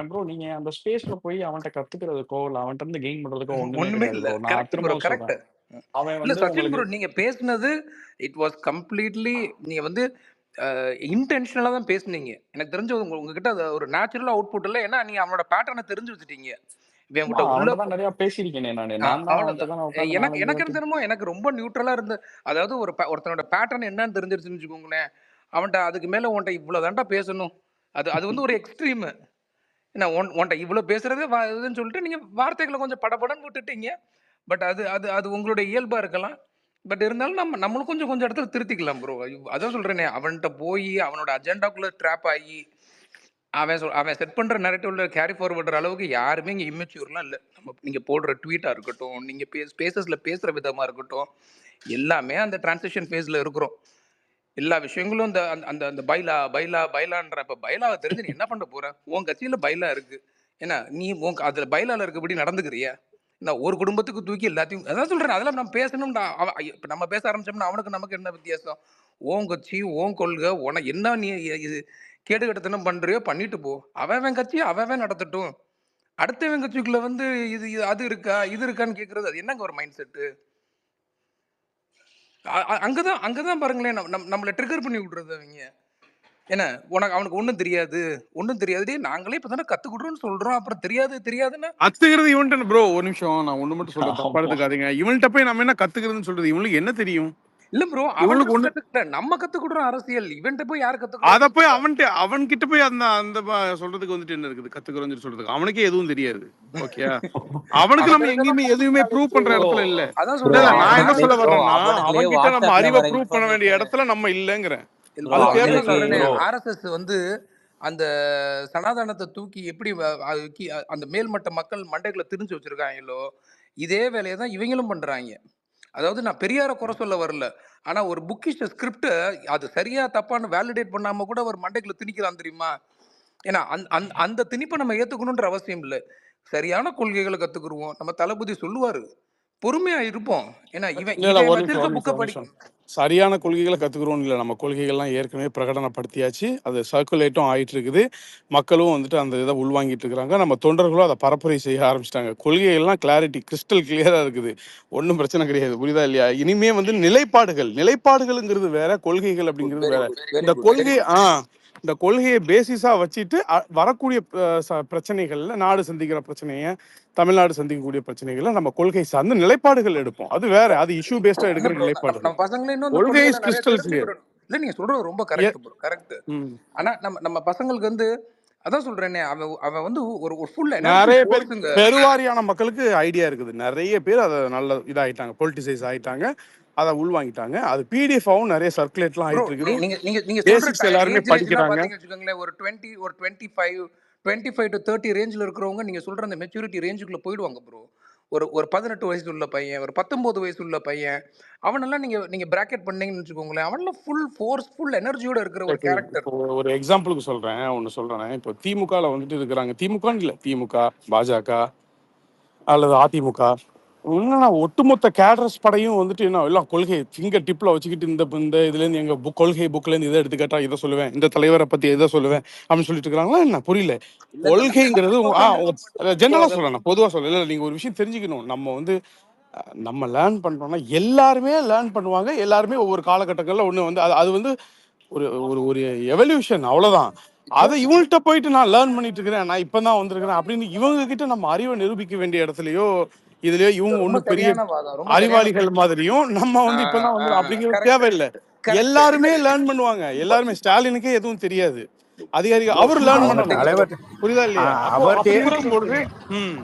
Bro நீங்க அந்த ஸ்பேஸ்ல போய் அவன்ட்ட கத்துக்கிறதுக்கோ, இல்ல அவன்ட்ட இருந்து கெயின் பண்றதுக்கோ ஒண்ணுமே ஒண்ணுமே கிடையாது இல்ல. ப்ரோ. நான் கரெக்ட் ப்ரோ. திரும்பவும் கரெக்ட். சொல்றேன். அவன் இல்ல வந்து சச்சின் உங்களுக்கு ப்ரோ, நீங்க பேசுனது இட் வாஸ் கம்ப்ளீட்லி நீங்க வந்து இன்டென்ஷனலா தான் பேசுனீங்க. எனக்கு தெரிஞ்சு உங்ககிட்ட அது ஒரு நேச்சுரல் அவுட்புட் இல்ல. ஏன்னா நீங்க அவனோட பேட்டர்ன தெரிஞ்சு வச்சுட்டீங்க. இவன் ஆமா உன்கிட்ட உள்ள அவன்ட்ட தான் நெறைய பேசியிருக்கேனே நானு. நான் தான் அவன்ட்ட அவ்வளவுதான். தான் உட்கார்ந்து எனக்கு 4, 5 எனக்கு வாட்டி என்ன தெரியுமோ, எனக்கு ரொம்ப நியூட்ரலா இருந்த, அதாவது ஒருத்தனோட பேட்டர்ன் என்னன்னு தெரிஞ்சிருச்சுன்னு வச்சுக்கோங்களேன். அவன்ட்ட அதுக்கு மேல உன்ட்ட இவ்வளவு தான்டா பேசணும். அது அது வந்து ஒரு எக்ஸ்ட்ரீம். என்ன உன்ட்ட இவ்வளோ பேசுறதே இதுன்னு சொல்லிட்டு நீங்க வார்த்தைகளை கொஞ்சம் படபடன்னு விட்டுட்டீங்க. பட் அது அது அது உங்களுடைய இயல்பா இருக்கலாம். பட் இருந்தாலும் நம்மளும் கொஞ்சம் கொஞ்சம் இடத்துல திருத்திக்கலாம் ப்ரோ. அதான் சொல்றேனே, அவன்ட்ட போய் அவனோட அஜெண்டாக்குள்ள ட்ராப் ஆகி அவன் செட் பண்ற நரேட்டிவ்ல கேரி ஃபார்வர்டுற அளவுக்கு யாருமே இங்க இம்மெச்சூர்லாம் இல்ல. நீங்க போடுற ட்வீட்டா இருக்கட்டும், நீங்க ஸ்பேசஸ்ல பேசுற விதமா இருக்கட்டும், எல்லாமே அந்த டிரான்சிஷன் ஃபேஸ்ல இருக்கிறோம். எல்லா விஷயங்களும் இந்த அந்த அந்த அந்த பைலான்ற இப்ப பைலாவை தெரிஞ்சு நீ என்ன பண்ண போற? உன் கட்சியில பைலா இருக்கு. ஏன்னா நீ அதுல பைலால இருக்கபடி நடந்துக்கிறியா? நான் ஒரு குடும்பத்துக்கு தூக்கி எல்லாத்தையும் அதான் சொல்றேன். அதெல்லாம் நம்ம பேசணும்டா. இப்ப நம்ம பேச ஆரம்பிச்சோம்னா அவனுக்கு நமக்கு என்ன வித்தியாசம்? உன் கட்சி, உன் கொள்கை, என்ன நீ இது கேடுகெட்டத்தனம் பண்றியோ பண்ணிட்டு போ. அவன் கட்சியை அவன் நடத்தட்டும். அடுத்தவன் கட்சிக்குள்ள வந்து அது இருக்கா, இது இருக்கான்னு கேட்கறது அது என்னங்க ஒரு மைண்ட் செட்டு? அங்கதான் அங்கதான் பாருங்களேன், நம்மள ட்ரிகர் பண்ணி விடுறது அவங்க. என்ன அவனுக்கு ஒண்ணும் தெரியாது, ஒண்ணும் தெரியாது. டேய் நாங்களே இப்பதானே கத்துக்கிடுறோம்னு சொல்றோம். அப்புறம் தெரியாது தெரியாதுன்னா கத்துக்கிறது இவன்ட்ட ப்ரோ. ஒரு நிமிஷம் நான் ஒண்ணு மட்டும் சொல்ல தப்பா ஆமா. எடுத்துக்காதீங்க. இவன்ட்ட போய் நம்ம என்ன கத்துக்கிறதுன்னு சொல்றது? இவனுக்கு என்ன தெரியும்? இல்ல ப்ரோ, இவனுக்கு அவன்கிட்ட ஒண்ணு கத்துக்கிட்ட நம்ம கத்துக்கிடுறோம் அரசியல். இவன்ட்ட போய் யார் அத கத்துக்கிடுறான்னு போய் சொல்றா? அவன்கிட்ட போய் அந்த அந்த சொல்றதுக்கு வந்துட்டு என்ன இருக்குது? கத்துக்கிறோம்னு சொல்றதுக்கு அவனுக்கே எதுவும் தெரியாது. ஓகேயா? அவனுக்கு அவன் நம்ம தெரிஞ்சதெல்லாம் எங்கேயுமே எதுவுமே ப்ரூவ் பர்சனாலிட்டி. பண்ற ப்ரோ இடத்துல இல்ல. அதான் இல்ல ப்ரோ இல்ல சொல்றேனே, நான் என்ன சொல்ல ப்ரோ வரேன்னா, அவனுக்குள்ளேயே அவன்கிட்ட நம்ம வாட்ஸ்அப்ல அறிவை வர ப்ரூவ் பண்ண வேண்டிய இன்ஃபர்மேஷன் இடத்துல நம்ம இல்லங்கிறேன். அது ப்ரோ தேவை. அதுதான் அவனுக்கு சொல்றேனே, ப்ரோ ஆர்எஸ்எஸ் வந்து அந்த சனாதனத்தை தூக்கி எப்படி அந்த மேல்மட்ட மக்கள் மண்டைகளை திரிஞ்சு வச்சிருக்காங்களோ, இதே வேலையை தான் இவங்களும் பண்றாங்க. அதாவது நான் பெரியார குறை சொல்ல வரல. ஆனா ஒரு புக்கிஷ் ஸ்கிரிப்ட் அது சரியா தப்பான்னு வேலிடேட் பண்ணாம கூட ஒரு மண்டைக்குள்ள திணிக்கிறான் தெரியுமா? ஏன்னா அந்த திணிப்பை நம்ம ஏத்துக்கணும்ன்ற அவசியம் இல்லை. சரியான கொள்கைகளை கத்துக்குருவோம். நம்ம தளபதி சொல்லுவாரு, பொறுமையா இருப்போம். ஏன்னா இவன் இல்ல இல்ல இவன் ஒரு நிமிஷம் வச்சிருக்க ஒரு நிமிஷம் புக்கை ஒரு படி. நிமிஷம். சரியான கொள்கைகளை கத்துக்கிறோம் இல்ல. நம்ம கொள்கைகள்லாம் ஏற்கனவே பிரகடனப்படுத்தியாச்சு. அது சர்க்குலேட்டும் ஆயிட்டு இருக்குது. மக்களும் வந்துட்டு அந்த இதை உள்வாங்கிட்டு இருக்கிறாங்க. நம்ம தொண்டர்களும் அதை பரப்புரை செய்ய ஆரம்பிச்சிட்டாங்க. கொள்கைகள்லாம் கிளாரிட்டி கிறிஸ்டல் கிளியரா இருக்குது. ஒன்றும் பிரச்சனை கிடையாது. புரியுதா இல்லையா? இனிமே வந்து நிலைப்பாடுகள்ங்கிறது வேற, கொள்கைகள் அப்படிங்கிறது வெரி வேற. குட், வெரி இந்த குட், வெரி கொள்கை குட். இந்த கொள்கையை பேசிஸா வச்சுட்டு வரக்கூடிய பிரச்சனைகள்ல நாடு சந்திக்கிற பிரச்சனைய, தமிழ்நாடு சந்திக்கக்கூடிய பிரச்சனைகள்ல நம்ம கொள்கை சார்ந்த நிலைப்பாடுகள் எடுப்போம். அது வேற. அது இஷ்யூ பேஸ்டா இல்ல எடுக்கிற ப்ரோ, நம்ம நிலைப்பாடுகள். பசங்களே இன்னும் அந்த கொள்கை கொள்கையில இஸ் நிறைய கிறிஸ்டல் கிளியர். தெரிஞ்சுக்கிறோம். இல்ல நீங்க சொல்றது ரொம்ப கரெக்ட் ப்ரோ, கரெக்ட். ஆனா நம்ம நம்ம பசங்களுக்கு வந்து அதான் சொல்றேனே, அவன் அவன் வந்து ஒரு ஃபுல் எனர்ஜி நிறைய பேர் ஃபோர்ஸுங்க. பெருவாரியான மக்களுக்கு ஐடியா இருக்குது. நிறைய பேர் அதை நல்ல இதாயிட்டாங்க, பொலிட்டிசைஸ் ஆயிட்டாங்க, அதை உள்வாங்கிட்டாங்க. அது பிடிஎஃபாவும் நிறைய சர்க்குலேட்லாம் ப்ரோ ஆயிட்டு இருக்குது. நீங்க நீங்க நீங்க சொல்ற பேசிக்ஸ் எல்லாருமே ஏஜ் ரேஞ்ச்லாம் படிக்கிறாங்க. பாத்தீங்கன்னு வச்சுக்கோங்களேன், ஒரு 20 ஒரு 25 டு 30 ரேஞ்சில் இருக்கிறவங்க நீங்க சொல்ற அந்த மெச்சூரிட்டி ரேஞ்சுக்குள்ள போயிடுவாங்க ப்ரோ. ஒரு 18 வயசு உள்ள பையன், ஒரு 19 வயசு உள்ள பையன், அவனெல்லாம் நீங்க நீங்க பிராக்கெட் பண்ணீங்கன்னு வச்சுக்கோங்களேன், அவனெல்லாம் ஃபுல் ஃபோர்ஸ் ஃபுல் எனர்ஜியோட இருக்கிற ஒரு இப்போ கேரக்டர். இப்போ ஒரு எக்ஸாம்பிளுக்கு சொல்றேன், ஒன்னு சொல்றேன். இப்போ திமுகல வந்துட்டு இருக்கிறாங்க. திமுகன்னு இல்ல, திமுக, பாஜக அல்லது அதிமுக, என்னன்னா ஒட்டுமொத்த கேடரஸ் படையும் வந்துட்டு என்ன எல்லாம் கொள்கை ஃபிங்கர் டிப்ல வச்சுக்கிட்டு இந்த இந்த இதுல இருந்து எங்க கொள்கை புக்ல இருந்து இதை எடுத்து கேட்டா இதை சொல்லுவேன், இந்த தலைவரை பத்தி இதை சொல்லுவேன் அப்படின்னு சொல்லிட்டு இருக்காங்களா என்ன? புரியல. இல்ல இல்ல கொள்கைங்கிறது ப்ரோ, ஜெனரலா சொல்றேன், நான் பொதுவா சொல்ல. இல்ல நீங்க ஒரு விஷயம் தெரிஞ்சுக்கணும். நம்ம வந்து நம்ம லேர்ன் பண்றோம்னா எல்லாருமே லேர்ன் பண்ணுவாங்க. எல்லாருமே ஒவ்வொரு காலகட்டங்கள்ல ஒண்ணு வந்து அது வந்து ஒரு ஒரு ஒரு எவல்யூஷன், அவ்வளவுதான். இப்போ அதை இவங்கள்ட்ட போயிட்டு நான் லேர்ன் பண்ணிட்டு இருக்கிறேன், நான் இப்பதான் வந்திருக்கிறேன் அப்படின்னு இவங்க கிட்ட நம்ம அறிவை நிரூபிக்க வேண்டிய இடத்துலயோ இதுலயோ இவங்க ரொம்ப ஒன்றும் பெரிய சரியான வாதம், ரொம்ப சரியான அறிவாளிகள் மாதிரியும் நம்ம வந்து இப்பதான் வந்து அப்படிங்கிறது கரெக்ட், தேவையில்லை. கரெக்ட். இல்ல எல்லாருமே லேர்ன் பண்ணுவாங்க. எல்லாருமே ஸ்டாலினுக்கே எதுவும் தெரியாது. அதிகாரிகள் ப்ரோ அவர் லேர்ன் சூப்பரா அவர் பண்ணணும். சொன்னீங்க ப்ரோ. தலைவர் புரியுதா இல்லையா? அப்போ அவர்கிட்ட அப்படி இருக்கும் பொழுது ம்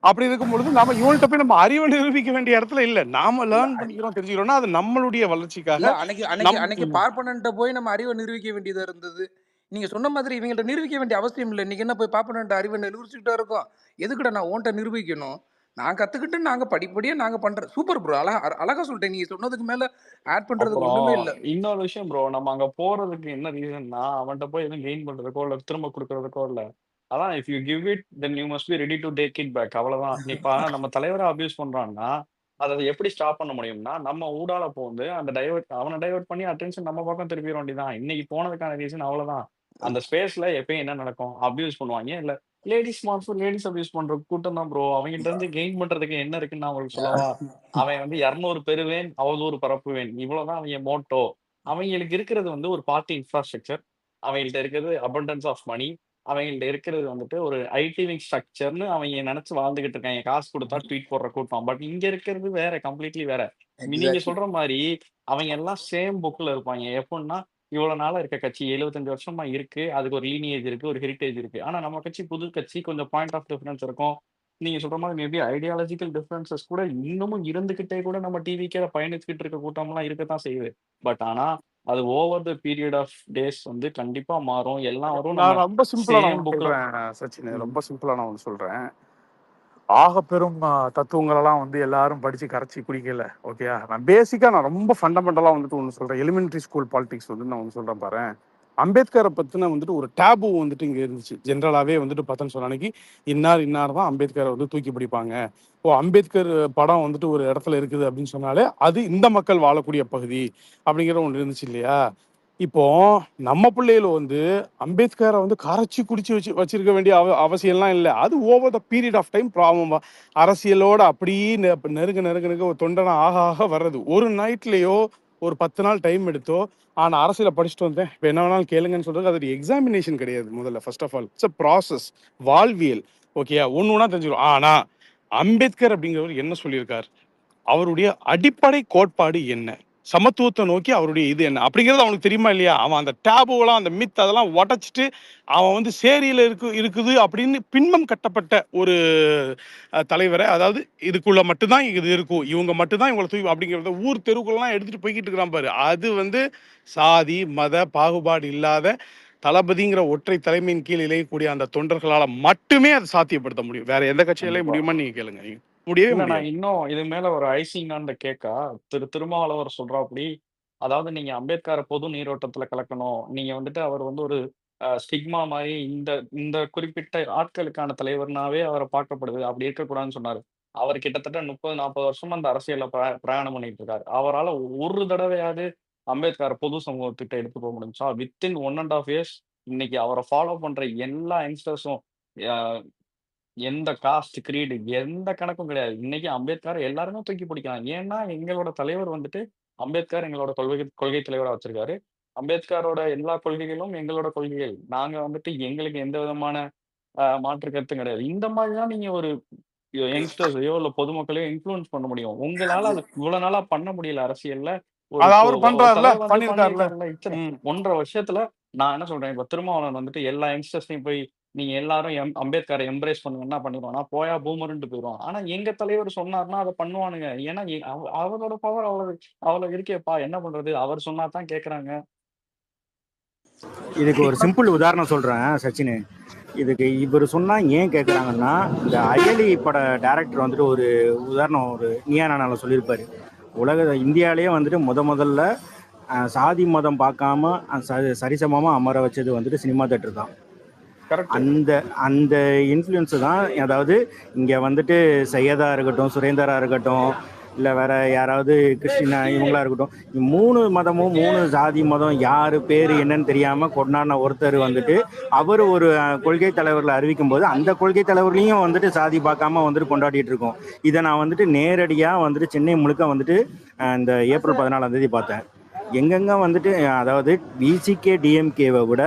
அப்படி இருக்கும் பொழுது நம்ம இவங்கள்ட்ட போய் நம்ம அறிவை நிரூபிக்க வேண்டிய இடத்துல இல்ல. நாம இல்ல லேர்ன் பண்ணிக்கிறோம், தெரிஞ்சுக்கிறோம்னா அது நம்மளுடைய வளர்ச்சிக்காக. இல்ல அன்னைக்கு அன்னைக்கு நம் அன்னைக்கு பார்ப்பனன்ட்ட போய் நம்ம அறிவை நிரூபிக்க வேண்டியதா இருந்தது. நீங்க சொன்ன மாதிரி இவங்கள்ட்ட நிரூபிக்க வேண்டிய அவசியம் இல்ல. இன்னைக்கு என்ன போய் பார்ப்பனன்ட்ட அறிவை நிரூபிச்சுக்கிட்டா இருக்கோம். எதுக்குடா நான் உன்ட்ட நிரூபிக்கணும்? நான் கத்துக்கிட்டு நாங்க படிப்படியா நாங்க பண்றோம். Super bro. அழகா சொல்லிட்டேன். நீங்க சொன்னதுக்கு மேல ஆட் பண்றதுக்கு அப்புறம் ஒண்ணுமே இல்ல. இன்னொரு விஷயம் ப்ரோ, நம்ம அங்க போறதுக்கு என்ன ரீசன்னா, அவன்ட்ட போய் எதுவும் கெயின் பண்றதுக்கோ, இல்ல திரும்ப குடுக்கறதுக்கோ இல்ல. அதான் if you give it then you must be ready to take it back. அவ்வளவுதான். இப்ப நம்ம தலைவர அபியூஸ் பண்றான்னா, அத எப்படி ஸ்டாப் பண்ண முடியும்னா, நம்ம ஊடால புகுந்து அந்த அவன டைவர்ட் பண்ணி அட்டென்ஷன் நம்ம பக்கம் திருப்பிற வேண்டியதுதான். இன்னைக்கு போனதுக்கான ரீசன் அவ்வளவுதான். அந்த ஸ்பேஸ்ல எப்பயும் என்ன நடக்கும்? அபியூஸ் பண்ணுவாங்க. இல்ல லேடீஸ் மார்ஃபும் லேடீஸ் அபியூஸ் பண்ற கூட்டம் தான் ப்ரோ. அவங்ககிட்ட இருந்து கெயின் பண்றதுக்கு என்ன இருக்குன்னு நான் உங்களுக்கு சொல்லவா? அவன் வந்து 200 பெறுவேன், அவதூறு பரப்புவேன். இவ்வளவுதான் அவங்க மோட்டோ. அவங்களுக்கு இருக்கிறது வந்து ஒரு பார்ட்டி இன்ஃப்ராஸ்ட்ரக்சர். அவங்கள்ட்ட இருக்கிறது அபண்டன்ஸ் ஆஃப் மனி. அவங்கள்ட்ட இருக்கிறது வந்துட்டு ஒரு ஐடி விங் ஸ்ட்ரக்சர்ன்னு அவங்க நெனச்சு வாழ்ந்துகிட்டு இருக்காங்க. காசு குடுத்தா ட்வீட் போடுற கூட்டம். பட் இங்க இருக்கிறது வேற, கம்ப்ளீட்லி வேற. நீங்க எக்ஸாக்ட்லி. சொல்ற மாரி அவங்க எல்லாம் சேம் புக்ல இருப்பாங்க. எப்புட்ன்னா, இவ்வளவு நாளா இருக்க கட்சி 75 வருஷமா இருக்கு. அதுக்கு ஒரு லீனியேஜ் இருக்கு, ஒரு ஹெரிடேஜ் இருக்கு. ஆனா நம்ம கட்சி புது கட்சி. கொஞ்சம் பாயிண்ட் ஆஃப் டிஃபரன்ஸ் இருக்கும். நீங்க சொல்ற மாரி மேபி ஐடியாலஜிக்கல் டிஃபரன்ஸஸ் கூட இன்னமும் இருந்துகிட்டே கூட நம்ம டிவிகேல பயணிச்சுக்கிட்டு இருக்க கூட்டம்லாம் இருக்கத்தான் செய்யுது. பட் ஆனா, அது over the period of days வந்து கண்டிப்பா மாறும். எல்லாம் வரும். நம்ம நான் ரொம்ப சிம்பிளா நான் சேம் ஒண்ணு புக்ல சொல்றேன் சச்சின். ம். ரொம்ப சிம்பிளா நான் ஒண்ணு சொல்றேன். ஆகப்பெரும் தத்துவங்களெல்லாம் வந்து எல்லாரும் படிச்சு கரைச்சி குடிக்கல. ஓகேயா? நான் ரொம்ப ஃபண்டமெண்டலா வந்துட்டு ஒண்ணு சொல்றேன். எலிமெண்டரி ஸ்கூல் பாலிடிக்ஸ் வந்து நான் ஒண்ணு சொல்றேன் பாரேன். அம்பேத்கரை பத்தின வந்துட்டு ஒரு டேபு வந்துட்டு இங்க இருந்துச்சு. ஜென்ரலாவே வந்துட்டு பார்த்தோன்னு சொன்ன அன்னைக்கு இன்னார் தான் அம்பேத்கரை வந்து தூக்கி பிடிப்பாங்க. அம்பேத்கர் படம் வந்துட்டு ஒரு இடத்துல இருக்குது அப்படின்னு சொன்னாலே அது இந்த மக்கள் வாழக்கூடிய பகுதி அப்படிங்கிற ஒன்று இருந்துச்சு இல்லையா? இப்போ நம்ம பிள்ளைகள வந்து அம்பேத்கரை வந்து கரைச்சி குடிச்சு வச்சிருக்க வேண்டிய அவசியம்லாம் இல்லை. அது over the period of time problem. அரசியலோட அப்படியே நெருங்க ஒரு தொண்டனா ஆக வர்றது. ஒரு நைட்லயோ ஒரு 10 நாள் டைம் எடுத்தோ நான் அரசியலை படிச்சுட்டு வந்தேன், இப்போ என்ன வேணாலும் கேளுங்கன்னு சொல்றது அது எக்ஸாமினேஷன் கிடையாது. முதல்ல first of all it's a process, வாழ்வியல். ஓகேயா? ஒன்று ஒன்றா தெரிஞ்சுக்கணும். ஆனா அம்பேத்கர் அப்படிங்கிறவர் என்ன சொல்லியிருக்கார், அவருடைய அடிப்படை கோட்பாடு என்ன, சமத்துவத்தை நோக்கி அவருடைய இது என்ன அப்படிங்கிறது அவனுக்கு தெரியுமா இல்லையா? அவன் அந்த டேபுவெல்லாம் அந்த மித் அதெல்லாம் உடச்சிட்டு அவன் வந்து சேரியில இருக்குது அப்படின்னு பின்பம் கட்டப்பட்ட ஒரு தலைவரை, அதாவது இதுக்குள்ள மட்டும்தான் இது இருக்கும், இவங்க மட்டும்தான் இவங்களை தூக்கி அப்படிங்கிறத ஊர் தெருவுக்குள்ளலாம் எடுத்துட்டு போய்கிட்டு இருக்கிறான் பாரு. அது வந்து சாதி மத பாகுபாடு இல்லாத தளபதிங்கிற ஒற்றை தலைமையின் கீழ் இணையக்கூடிய அந்த தொண்டர்களால மட்டுமே அதை சாத்தியப்படுத்த முடியும். வேற எந்த கட்சியாலையும் கண்டிப்பா. முடியுமான்னு நீங்க கேளுங்க. முடியவே இல்ல நான் முடியாது. இன்னும் இது மேல ஒரு ஐசிங்கான கேக்கா, திருமாவளவர் சொல்றாப்படி, அதாவது நீங்க அம்பேத்கர பொது நீரோட்டத்துல கலக்கணும். நீங்க வந்துட்டு அவர் வந்து ஒரு ஸ்டிக்மா மாரி இந்த இந்த குறிப்பிட்ட ஆட்களுக்கான தலைவர்னாவே அவர பார்க்கப்படுது. அப்படி இருக்கக்கூடாதுன்னு சொன்னாரு. அவர் கிட்டத்தட்ட 30, 40 வருஷமா அந்த அரசியல்ல பிரயாணம் பண்ணிட்டு இருக்காரு. அவரால ஒரு தடவையாவது அம்பேத்கர பொது சமூகத்துக்கிட்ட எடுத்து போக முடிஞ்சுச்சா? வித்தின் 1 1/2 இயர்ஸ் இன்னைக்கு அவர ஃபாலோ பண்ற எல்லா யங்ஸ்டர்ஸும் அ எந்த காஸ்ட், கிரீட் எந்த கணக்கும் கிடையாது. இன்னைக்கு அம்பேத்கர எல்லாருமே தூக்கி பிடிக்கலாம். ஏன்னா, எங்களோட தலைவர் வந்துட்டு அம்பேத்கர் எங்களோட கொள்கை கொள்கை தலைவரா வச்சிருக்காரு. அம்பேத்கரோட எல்லா கொள்கைகளும் எங்களோட கொள்கைகள். நாங்க வந்துட்டு எங்களுக்கு எந்த விதமான மாற்று கருத்தும் கிடையாது. இந்த மாதிரி தான் நீங்க ஒரு யங்ஸ்டர்ஸையோ, இல்ல பொதுமக்களையோ இன்ஃப்ளூயன்ஸ் பண்ண முடியும். உங்களால அது அது இவ்வளவு நாளா பண்ண முடியல அரசியல்ல. ஒரு அது இப்போ அவர் ஒரு பண்றாருல, தலைவர் வந்து பண்ணிருக்காருல. பண்ணியிருக்காருல்ல. இத்தன ம். 1 1/2 வருஷத்துல நான் என்ன சொல்றேன், இப்ப திருமாவளவன் வந்துட்டு எல்லா யங்ஸ்டர்ஸையும் போய் நீங்க எல்லாரும் அம்பேத்கரை எம்ப்ரேஸ் பண்ணுங்கன்னா பண்ணிருவானா? போயா பூமர்ன்ட்டு போயிருவான். ஆனா எங்க தலைவர் சொன்னாருன்னா அத பண்ணுவானுங்க. ஏன்னா அவரோட பவர் அவ்வளவு இருக்கேப்பா. என்ன பண்றது? அவர் சொன்னா தான் கேட்கறாங்க. இதுக்கு ஒரு சிம்பிள் உதாரணம் சொல்கிறேன் சச்சின். இதுக்கு இவர் சொன்னால் ஏன் கேட்குறாங்கன்னா, இந்த அயலி பட டைரக்டர் வந்துட்டு ஒரு உதாரணம் ஒரு நீயா நானால சொல்லியிருப்பார். இந்தியாவிலேயே வந்துட்டு முதல்ல சாதி மதம் பார்க்காம சரிசமமாக அமர வச்சது வந்துட்டு சினிமா தேட்டர் தான். கரெக்ட். அந்த இன்ஃப்ளூயன்ஸு தான். அதாவது இங்கே வந்துட்டு சையதா இருக்கட்டும், சுரேந்தரா இருக்கட்டும், இல்லை வேற யாராவது கிறிஸ்டினா இவங்களா இருக்கட்டும், 3 மதமும் 3 ஜாதி மதம் யார் பேர் என்னன்னு தெரியாமல் கொண்டாடின ஒருத்தர் வந்துட்டு அவர் ஒரு கொள்கை தலைவர்களை அறிவிக்கும் போது அந்த கொள்கை தலைவர்களையும் வந்துட்டு சாதி பார்க்காம வந்துட்டு கொண்டாடிட்டு இருக்கோம். இதை நான் வந்துட்டு நேரடியாக வந்துட்டு சென்னை முழுக்க வந்துட்டு இந்த ஏப்ரல் 14ஆம் தேதி பார்த்தேன். எங்கெங்க வந்துட்டு அதாவது விசிகே டிஎம்கேவை விட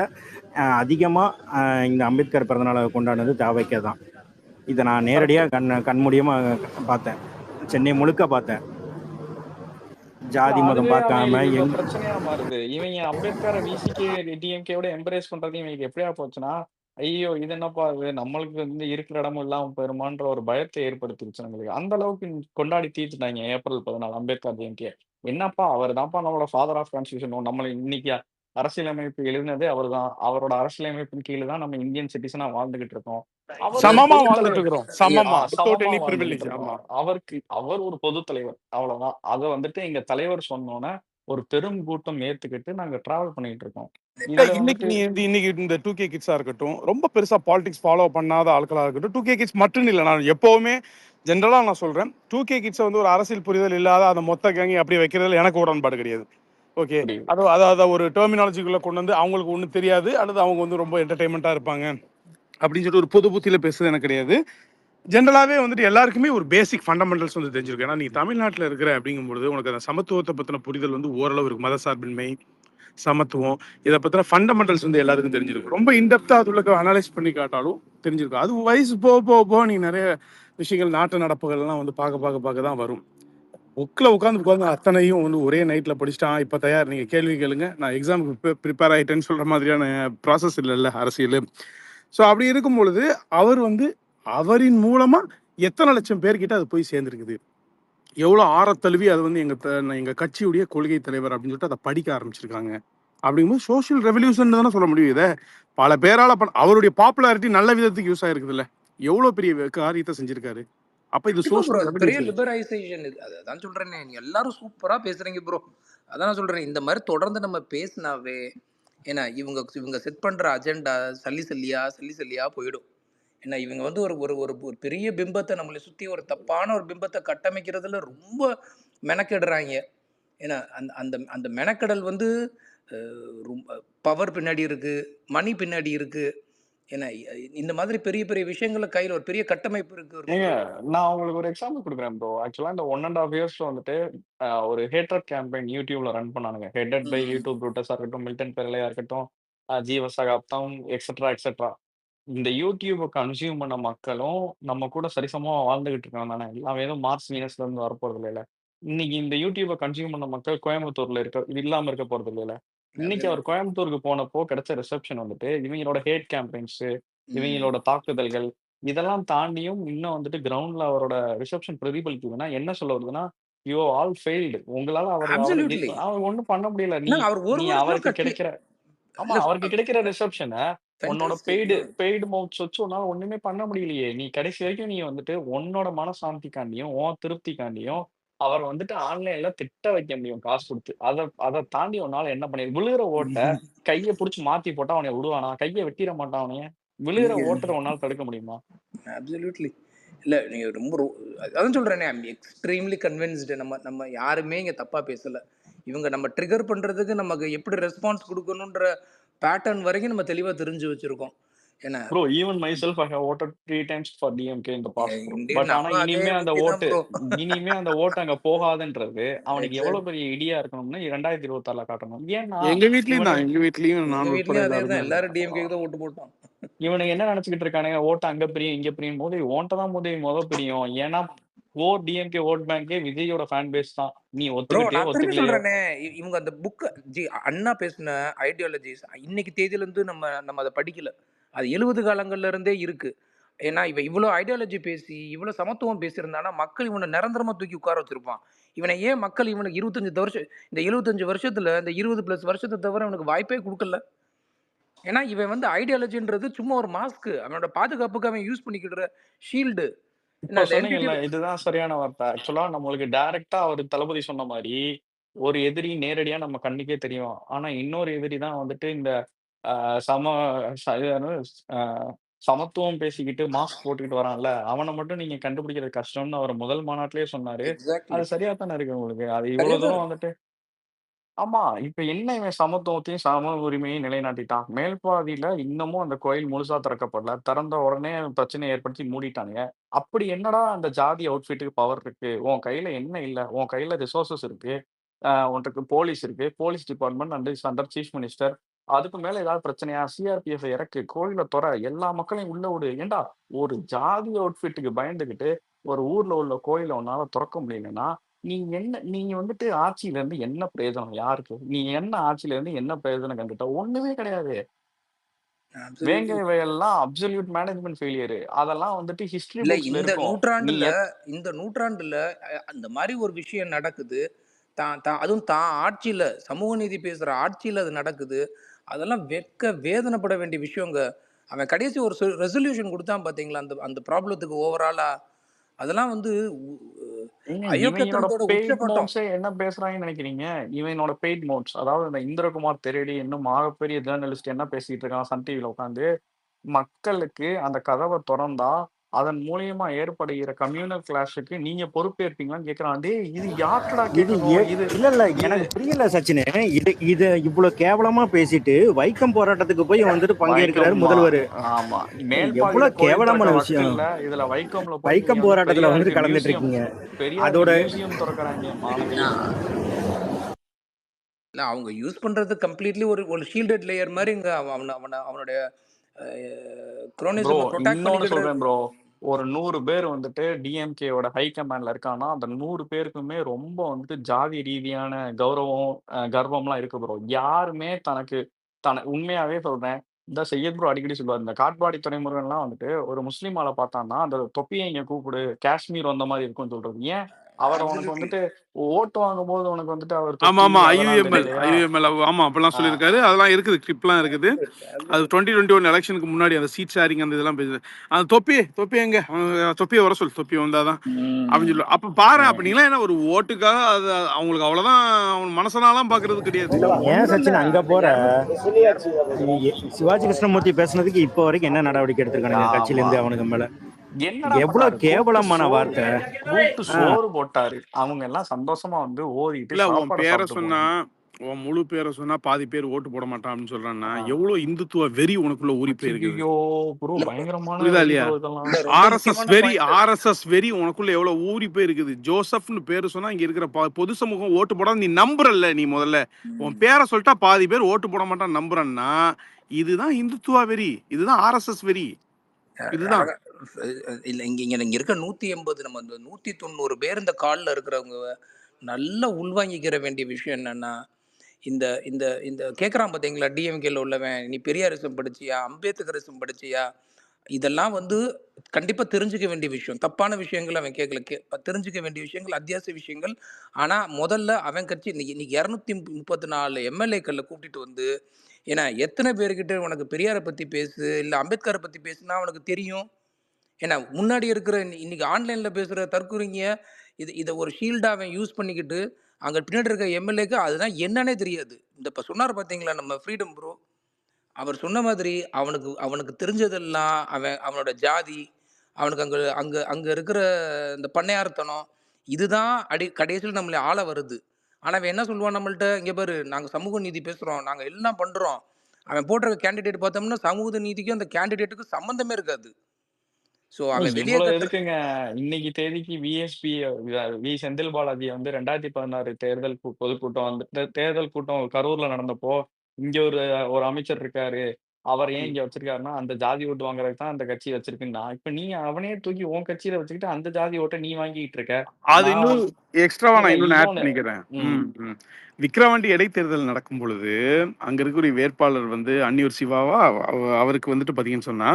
அதிகமாக இந்த அம்பேத்கர் பிறந்தநாளை கொண்டாடினது தாவைக்கா தான். இதை நான் நேரடியாக கண்மூடியமாக பார்த்தேன். சென்னை முழுக்க பார்த்தேன். ஜாதி மதம் பார்க்காம பிரச்சனையா மாறுது. இவங்க அம்பேத்கரை விசிகே டிஎம்கேவோட எம்பரேஸ் பண்றது இவங்களுக்கு எப்படியா போச்சுன்னா, ஐயோ இது என்னப்பா இது நம்மளுக்கு வந்து இருக்கிற இடமும் இல்லாம போயிருமான்ற ஒரு பயத்தை ஏற்படுத்திருச்சு நம்மளுக்கு. அந்த அளவுக்கு கொண்டாடி தீர்த்துட்டாங்க ஏப்ரல் 14 அம்பேத்கர் டிஎம்கே. என்னப்பா அவர் தான்ப்பா நம்மளோட ஃபாதர் ஆஃப் கான்ஸ்டியூஷன். நம்மள இன்னைக்கு அரசியலமைப்பு எழுதினதே அவர்தான். அவரோட அரசியலமைப்பின் கீழ தான் நம்ம இந்தியன் சிட்டிசனா வாழ்ந்துகிட்டு இருக்கோம். அவர் ஒரு சமமா பொது வாழ்ந்துட்டு தலைவர். இருக்கிறோம். சமமா, வித்தவுட் சமமா எனி வாழ்ந்துகிட்டு பிரிவிலேஜ். இருக்கோம். ஆமா. அவர் ஒரு பொது தலைவர். அவ்வளவுதான். அத வந்துட்டு எங்க தலைவர் சொன்னோனே ஒரு பெரும் கூட்டம் ஏத்துக்கிட்டு நாங்க டிராவல் பண்ணிட்டு இருக்கோம். இதுல இன்னைக்கு வந்துட்டு இன்னைக்கு இந்த 2K கிட்ஸா இருக்கட்டும், ரொம்ப பெருசா பாலிடிக்ஸ் ஃபாலோ பண்ணாத ஆட்களா இருக்கட்டும், 2K கிட்ஸ் மட்டும் இல்லை, நான் எப்பவுமே ஜென்ரலா நான் சொல்றேன், 2K கிட்ஸை வந்து ஒரு அரசியல் புரிதல் இல்லாத அந்த மொத்த கேங்கி அப்படி வைக்கிறதுல எனக்கு உடன்பாடு கிடையாது. ஓகே, புரியுது. அதை ஒரு டெர்மினாலஜிக்குள்ள கொண்டு வந்து அவங்களுக்கு ஒன்றும் தெரியாது, அல்லது அவங்க வந்து ரொம்ப என்டர்டைன்மெண்ட்டாக இருப்பாங்க அப்படின்னு சொல்லிட்டு ஒரு பொது புத்தியில பேசுறது எனக்கு கிடையாது. ஜென்ரலாவே வந்துட்டு எல்லாருக்குமே ஒரு பேசிக் ஃபண்டமெண்டல்ஸ் வந்து தெரிஞ்சிருக்கும். ஏன்னா நீ தமிழ்நாட்டுல இருக்கிற அப்படிங்கும்பொழுது உனக்கு அந்த சமத்துவத்தை பத்தின புரிதல் வந்து ஓரளவு இருக்கு. மதசார்பின்மை, சமத்துவம், இதை பத்தின ஃபண்டமெண்டல்ஸ் வந்து எல்லாருக்கும் தெரிஞ்சிருக்கும். ரொம்ப இன்டெப்தா அதுல அனலைஸ் பண்ணி காட்டாலும் தெரிஞ்சிருக்கும். அது வயசு போக போக போக நீ நிறைய விஷயங்கள் நாட்டு நடப்புகள் எல்லாம் வந்து பார்க்க தான் வரும். புக்கில் உட்காந்து அத்தனையும் வந்து ஒரே நைட்டில் படிச்சுட்டான் இப்போ தயார் நீங்கள் கேள்வி கேளுங்க நான் எக்ஸாமுக்கு ப்ரிப்பேர் ஆகிட்டேன்னு சொல்கிற மாதிரியான ப்ராசஸ் இல்லைல்ல அரசியல். ஸோ அப்படி இருக்கும் பொழுது அவர் வந்து அவரின் மூலமாக எத்தனை லட்சம் பேர்கிட்ட அது போய் சேர்ந்துருக்குது, எவ்வளோ ஆரத்தழுவி அது வந்து எங்கள் கட்சியுடைய கொள்கை தலைவர் அப்படின்னு சொல்லிட்டு அதை படிக்க ஆரம்பிச்சிருக்காங்க. அப்படிங்கும்போது சோஷியல் ரெவல்யூஷன் தானே சொல்ல முடியும். இதை பல பேரால் அவருடைய பாப்புலாரிட்டி நல்ல விதத்துக்கு யூஸ் ஆயிருக்குதுல்ல, எவ்வளோ பெரிய காரியத்தை செஞ்சிருக்காரு. அப்ப இது கண்டிப்பா ப்ரோ. சோஷியல் அது பெரிய ரெவல்யூஷன். லிபரைசேஷன் இது. அதான் சொல்றேனே, நீங்க எல்லாரும் சூப்பரா பேசுறீங்க ப்ரோ. அதான் நான் சொல்றேன், இந்த மாதிரி தொடர்ந்து நம்ம பேசினாவே, ஏன்னா இவங்க இவங்க செட் பண்ற அஜெண்டா சல்லி சல்லியா போயிடும். ஏன்னா இவங்க வந்து ஒரு ஒரு ஒரு ஒரு பெரிய பிம்பத்தை நம்மளை சுத்தி ஒரு தப்பான ஒரு பிம்பத்தை கட்டமைக்கிறதுல ரொம்ப மெனக்கெடுறாங்க. ஏன்னா அந்த அந்த அந்த மெனக்கெடல் வந்து ரொம்ப பவர் பின்னாடி இருக்கு, மணி பின்னாடி இருக்கு. ஏன்னா இந்த மாதிரி பெரிய பெரிய விஷயங்கள்ல கையில ஒரு பெரிய கட்டமைப்பு இருக்கு, ஒரு ஏங்க, பெரிய நான் உங்களுக்கு ஒரு எக்ஸாம்பிள் குடுக்குறேன் ப்ரோ. ஆக்சுவலா இந்த 1 1/2 இயர்ஸ்ல வந்துட்டு ஒரு ஹேட்டர் கேம்பெயின் யூடியூப்ல ரன் பண்ணானுங்க. ஹெட்டட் பை ம். யூடியூப் ப்ரூட்டஸா இருக்கட்டும், மில்டன் பெரலையா இருக்கட்டும், ஜீவ சகாப்தம் எக்ஸெட்ரா எக்ஸெட்ரா. இந்த யூடியூப கன்சியூம் பண்ண மக்களும் நம்ம கூட சரிசமமா வாழ்ந்துகிட்டு இருக்காங்க தானே. எல்லாம் ஏதோ மார்ஸ் வீனஸ்ல இருந்து வரப்போறது இல்லைல்ல. இன்னைக்கு இந்த யூடியூப கன்சியூம் பண்ண மக்கள் கோயம்புத்தூர்ல இது இல்லாம இருக்க போறது இல்லைல்ல. இன்னைக்கு அவர் Absolutely. கோயம்புத்தூருக்கு போனப்போ கிடைச்ச ரிசப்ஷன் வந்துட்டு இவங்களோட ஹேட் கேம்பெயின்ஸ், ம். இவங்களோட தாக்குதல்கள் இதெல்லாம் தாண்டியும் இன்னும் வந்துட்டு கிரவுண்ட்ல அவரோட ரிசப்ஷன் பிரதிபலிக்குதுன்னா என்ன சொல்ல வருதுன்னா, யூ ஆல் ஃபெயில்டு. உங்களால Absolutely. அவர் ஒண்ணும் பண்ண முடியல. நீ என்னங்க அவர் ஒரு நீ வருஷம் அவருக்கு கட்சி கிடைக்கிற ஆமா இல்ல அவருக்கு கிடைக்கிற ரிசப்ஷன உன்னோட ஃபேண்டாஸ்டிக். பெய்டு பெய்டு மவுத்ஸ் வச்சு உன்னால ஒண்ணுமே பண்ண முடியலையே. நீ கடைசி வரைக்கும் நீ வந்துட்டு உன்னோட மனசாந்திக்காண்டியும், உன் திருப்திக்காண்டியும் அவர வந்துட்டு ஆன்லைன்ல திட்ட வைக்க முடியும் காசு குடுத்து. அத தாண்டி உன்னால என்ன விழுகிற ஓட்ட கைய புடிச்சு மாத்தி போட்டா அவனைய விடுவானா? கைய வெட்டிற மாட்டான் அவனைய? விழுகிற நீங்க ஓட்டர உன்னால தடுக்க முடியுமா? அப்சல்யூட்லி. இல்ல நீங்க ரொம்ப அதான் சொல்றேனே, ஐ அம் எக்ஸ்ட்ரீம்லி கன்வின்ஸ்டு. நம்ம நம்ம யாருமே இங்க தப்பா பேசல. இவங்க நம்ம ட்ரிகர் பண்றதுக்கு நமக்கு எப்படி ரெஸ்பான்ஸ் குடுக்கணும்ன்ற பேட்டர்ன் வரைக்கும் நம்ம தெளிவா தெரிஞ்சு வச்சிருக்கோம். ஏன்னா bro, even myself I have voted 3 times for DMK in the past bro. Indian but ஆனா நம்மளும் அதே விக்கி தான் ப்ரோ. இனிமே அந்த ஓட்டு அங்க போகாதுன்றது அவனுக்கு எவ்வளவு எக்ஸாக்ட். பெரிய இடியா இருக்கணும்னு 2026ல காட்டணும். ஏன்னா எங்க வீட்லயும் இவனு தான், எங்க வீட்லயும் எங்க நான் உட்பட வீட்லயும் அதே எல்லாருமே தான். அது. எல்லாரும் டிஎம்கேக்கு தான் ஓட்டு போட்டோம். இவனுங்க என்ன நினைச்சுக்கிட்டு இருக்கானுங்க, ஓட்டு அங்க பிரியும் இங்க பிரியும் போது ஓன்ட்ட தான் பிரியும். ஏன்னா டிஎம்கே ஓட் பேங்கே விஜயோட ஃபேன் பேஸ் தான். நீ ப்ரோ ஒத்துக்கிட்டியோ நான் திரும்பி ஒத்துக்கலையோ. சொல்றேனே, இவங்க அந்த புக் அண்ணா பேசின ஐடியாலஜிஸ் இன்னைக்கு தேதியில இருந்து நம்ம நம்ம அதை படிக்கல. அது 70 காலங்கள்ல இருந்தே இருக்கு. ஏன்னா இவன் இவ்வளோ ஐடியாலஜி பேசி இவ்வளோ சமத்துவம் பேசியிருந்தானா மக்கள் இவனை நிரந்தரமா தூக்கி உட்கார வச்சிருப்பான். இவனை ஏன் மக்கள் இவனுக்கு 25 வருஷம், இந்த 75 வருஷத்துல இந்த 20+ வருஷத்தை தவிர இவனுக்கு வாய்ப்பே கொடுக்கல. ஏன்னா இவன் வந்து ஐடியாலஜின்றது சும்மா ஒரு மாஸ்க், அவனோட பாதுகாப்புக்கு அவன் யூஸ் பண்ணிக்கிற ஷீல்டு. இப்ப என்ன அந்த எல்டிடி. சொன்னீங்கல்ல, இதுதான் சரியான வார்த்தை. ஆக்சுவலா நம்மளுக்கு டைரக்ட்டா அவரு தளபதி சொன்ன மாரி, ஒரு எதிரி நேரடியா நம்ம கண்ணுக்கே தெரியும். ஆனா இன்னொரு எதிரி தான் வந்துட்டு இந்த அ சம இது என்னது அ சமத்துவம் பேசிக்கிட்டு மாஸ்க் போட்டுக்கிட்டு வரான்ல, அவன மட்டும் நீங்க கண்டுபிடிக்கிறது கஷ்டம்னு அவரு முதல் மாநாட்டிலேயே சொன்னாரு. எக்ஸாக்ட்லி. அது சரியா தானே இருக்கு உங்களுக்கு. அது சரியா இவ்வளவு தான் தூரம் இருக்கு. வந்துட்டு ஆமா. இப்ப என்ன இவன் சமத்துவத்தையும், சம உரிமையும் நிலைநாட்டிட்டான். மேல் பாதியில இன்னமும் அந்த கோயில் முழுசா திறக்கப்படல. திறந்த உடனே பிரச்சனைய ஏற்படுத்தி மூடிட்டானுங்க. அப்படி என்னடா அந்த ஜாதி அவுட்ஃபிட்டுக்கு பவர் இருக்கு? உன் கையில என்ன இல்ல? உன் கையில ரிசோர்ஸஸ் இருக்கு. உன்ட்டக்கு போலீஸ் இருக்கு. Police department and is under chief minister. அதுக்கு மேல ஏதாவது பிரச்சனையா? சிஆர்பிஎஃப் இறக்கு. கோயில தொற. எல்லா மக்களையும் உள்ள விடு. ஏன்டா ஒரு ஜாதி அவுட்ஃபிட்டுக்கு பயந்துகிட்டு ஒரு ஊர்ல உள்ள கோயில உன்னால தொறக்க முடியலன்னா, நீங்க வந்துட்டு ஆட்சியில இருந்து என்ன பிரயோஜனம் யாருக்கு? நீ என்ன ஆட்சியில இருந்து என்ன பிரயோஜனம் கண்டுட்ட? ஒண்ணுமே கிடையாது. அப்சல்யூட்லி. வேங்கை வயல்லாம் அப்சல்யூட் மேனேஜ்மென்ட் ஃபெயிலியர். அதெல்லாம் வந்துட்டு ஹிஸ்டரி இல்ல புக்ஸ்ல இந்த இருக்கும். நீ நூற்றாண்டுல இந்த நூற்றாண்டுல அந்த மாதிரி ஒரு விஷயம் நடக்குது. தான் தான் அதுவும் தான் ஆட்சியில சமூக நீதி பேசுற ஆட்சியில அது நடக்குது. அதெல்லாம் வேதனைப்பட வேண்டிய விஷயங்க. அவன் கடைசி ஒரு ரெசல்யூஷன் குடுத்தான் பார்த்தீங்களா? அந்த அந்த ப்ராப்ளத்துக்கு ஓவராலா. அதெல்லாம் வந்து உ ஏங்க இவங்களோட அயோக்கியத்தனத்தோட பெய்ட் உச்சபட்டம். மோட்ஸே என்ன பேசுறாங்கன்னு நினைக்கிறீங்க? இவனோட பெய்ட் மோட்ஸ். அதாவது இந்த இந்திரகுமார் தெரடி இன்னும் மாகப்பெரிய ஜர்னலிஸ்ட் என்ன பேசிட்டு இருக்கான் சன் டிவில உட்கார்ந்து, மக்களுக்கு அந்த கதவ தொறந்தா, அதன் மூலியமா ஏற்படுகிற கம்யூனல் கிளாஷுக்கு நீங்க பொறுப்பேற்பீங்களான்னு கேக்குறான். டேய் இது யார்ட்டடா இது கேட்கணும்? இல்ல இல்ல இது எனக்கு புரியல சச்சினு. இது இவ்வளவு கேவலமா பேசிட்டு வைக்கம் போராட்டத்துக்கு போய் வந்துட்டு பங்கேற்கிறாரு வைக்கம் முதல்வர். ஆமா மேல்பாதியில எவ்வளவு கோயில் கேவலமான திறக்க விஷயம். வக்கில்ல. இதுல வைக்கம்ல போய் நீங்க வைக்கம் வந்து போராட்டத்துல வந்துட்டு பெரியாருக்கு கலந்துட்டு மியூசியம் இருக்கீங்க. அதோட பெரியாருக்கு மியூசியம் திறக்கறாங்க மானகேடு. இல்ல அவங்க யூஸ் பண்றது கம்ப்ளீட்லி ஒரு ஒரு ஷீல்டட் லேயர் மாதிரி இங்க அவனுடைய ப்ரோ குரோனிசம் ப்ரொடெக்ட் இன்னொன்னு பண்ணிக்கிட்டு சொல்றேன் ப்ரோ. ஒரு 100 பேர் வந்துட்டு டிஎம்கேவோட ஹை கமாண்ட்ல இருக்கான்னா அந்த 100 பேருக்குமே ரொம்ப வந்துட்டு ஜாதி ரீதியான கௌரவம் கர்வம்லாம் இருக்கு ப்ரோ. யாருமே உண்மையாவே சொல்றேன். இந்த செய்யத் ப்ரோ அடிக்கடி சொல்லுவார். இந்த காட்பாடி துரைமுருகன்லாம் வந்துட்டு ஒரு முஸ்லீம் ஆளை பார்த்தான்னா அந்த தொப்பியை இங்க கூப்பிடு காஷ்மீர் வந்த மாதிரி இருக்கும்னு சொல்றது. ஏன் அவரை உனக்கு அப்சல்யூட்லி வந்துட்டு ஓட்டு வாங்கும் போது உனக்கு வந்துட்டு அவர் ஆமா தொப்பி ஆமா அதெல்லாம் ஐயுஎம்எல் தெரியலையா? ஐயுஎம்எல் ஆமா அப்படிலாம் சொல்லியிருக்காரு. அதெல்லாம் இருக்குது, கிளிப்லாம் இருக்குது. அது 2021 எலெக்ஷனுக்கு முன்னாடி அந்த சீட் ஷேரிங் அந்த இதெல்லாம் பேசுது. அந்த தொப்பி எங்க தொப்பியை வர சொல்லு, தொப்பி வந்தாதான் அப்படின்னு சொல்லு. அப்ப பாரு, அப்ப நீங்களா என்ன ஒரு ஓட்டுக்காக அது அவங்களுக்கு அவ்வளவுதான், அவன் மனசனாலாம் பாக்குறது கிடையாது. ஏன் சச்சின் அங்க போற? சிவாஜி கிருஷ்ணமூர்த்தி பேசுனதுக்கு இப்போ வரைக்கும் என்ன நடவடிக்கை எடுத்திருக்கானுங்க கட்சியில ஆமா இருந்து அவனுக்கு மேல? என்னடா எவ்வளவு பண்ணாரு? கூப்பிட்டு கேவலமான வார்த்தை. கூப்பிட்டு சோறு போட்டாரு. அவங்க எல்லாம் சந்தோஷமா வந்து ஓடிட்டு இல்ல உன் சாப்பாடை பேரை சாப்பிட்டு சொன்னா, போனாங்க. உன் முழு பேரை சொன்னா பாதி பேர் ஓட்டு போட மாட்டான் அப்படின்னு சொல்றான்னா, எவ்வளவு இந்துத்துவ வெறி உனக்குள்ள ஊறி போயிருக்குது. ஐயோ ப்ரோ பயங்கரமான புரியுதா வெறி இல்லையா? ப்ரோ இதெல்லாம். இல்ல ரொம்ப ஆர்எஸ்எஸ் முக்கியமான வெறி, பாயிண்ட். ஆர்எஸ்எஸ் வெறி உனக்குள்ள எவ்வளவு ஊறி போயிருக்குது. ஜோசப்னு பேரு சொன்னா இங்க இருக்கிற பொது சமூகம் ஓட்டு போடாம நீ நம்புறல்ல. நீ முதல்ல உன் பேரை சொல்லிட்டா பாதி பேர் ஓட்டு போட மாட்டான் நம்புறன்னா, இதுதான் இந்துத்துவா வெறி, இதுதான் ஆர்எஸ்எஸ் வெறி, இதுதான். அழகா இல்ல இங்க இருக்க 180 நம்ம இந்த 190 பேர் இந்த கால்ல இருக்கிறவங்க நல்லா உள்வாங்கிக்கிற வேண்டிய விஷயம் என்னன்னா, இந்த இந்த இந்த கேட்குறான் பார்த்தீங்களா, டிஎம்கேல உள்ளவன், நீ பெரியாரிசம் படிச்சியா, அம்பேத்கரிசம் படிச்சியா, இதெல்லாம் வந்து கண்டிப்பாக தெரிஞ்சுக்க வேண்டிய விஷயம். தப்பான விஷயங்கள் அவன் கேட்கல. தெரிஞ்சுக்க வேண்டிய விஷயங்கள், அத்தியாவசிய விஷயங்கள். ஆனால் முதல்ல அவன் கட்சி இன்னைக்கு 234 எம்எல்ஏக்களில் கூட்டிட்டு வந்து, ஏன்னா எத்தனை பேர்கிட்ட உனக்கு பெரியாரை பற்றி பேசு, இல்லை அம்பேத்கரை பற்றி பேசுனா அவனுக்கு தெரியும். ஏன்னா முன்னாடி இருக்கிற இன்னைக்கு ஆன்லைனில் பேசுகிற தற்கொலைங்க இதை ஒரு ஷீல்டாக அவன் யூஸ் பண்ணிக்கிட்டு, அங்கே பின்னாடி இருக்க எம்எல்ஏக்கு அதுதான் என்னன்னே தெரியாது. இந்த இப்போ சொன்னார் பார்த்தீங்களா நம்ம ஃப்ரீடம் ப்ரோ, அவர் சொன்ன மாதிரி அவனுக்கு அவனுக்கு தெரிஞ்சதெல்லாம் அவனோட ஜாதி, அவனுக்கு அங்கே அங்கே அங்கே இருக்கிற இந்த பண்ணையார்த்தனம், இதுதான் கடைசியில் நம்மளை ஆள வருது. ஆனால் அவன் என்ன சொல்லுவான் நம்மள்ட்ட, இங்கே பாரு நாங்கள் சமூக நீதி பேசுகிறோம், நாங்கள் எல்லாம் பண்ணுறோம். அவன் போடுற கேண்டிடேட் பார்த்தோம்னா சமூக நீதிக்கும் அந்த கேண்டிடேட்டுக்கு சம்மந்தமே இருக்காது. ஸோ அவன் வெளியே இவ்வளவு கட்டுற எதுக்குங்க இன்னைக்கு தேதிக்கு விஎஸ்பி வி செந்தில் பாலாஜி வந்து 2016 தேர்தல் பொதுக்கூட்டம் வந்து தேர்தல் கூட்டம் கரூர்ல நடந்தப்போ இங்க ஒரு ஒரு அமைச்சர் இருக்காரு, அவர் ஏன் இங்க வச்சிருக்காருன்னா அந்த ஜாதி ஓட்டு வாங்குறதுக்கு தான் அந்த கட்சி வச்சிருக்குன்னா, இப்ப நீ அவனே தூக்கி உன் கட்சியில வச்சுக்கிட்டு அந்த ஜாதி ஓட்டை நீ வாங்கிட்டு இருக்க. அது நான் இன்னும் வந்து எக்ஸ்ட்ராவா இல்ல நான் இன்னொன்னு ஆட் இன்னொன்னு பண்ணிக்கிறேன். ம் விக்கிரவாண்டி இடைத்தேர்தல் நடக்கும் பொழுது அங்க இருக்கக்கூடிய வேட்பாளர் வந்து அன்னியூர் சிவாவா, அவருக்கு வந்துட்டு பாத்தீங்கன்னு சொன்னா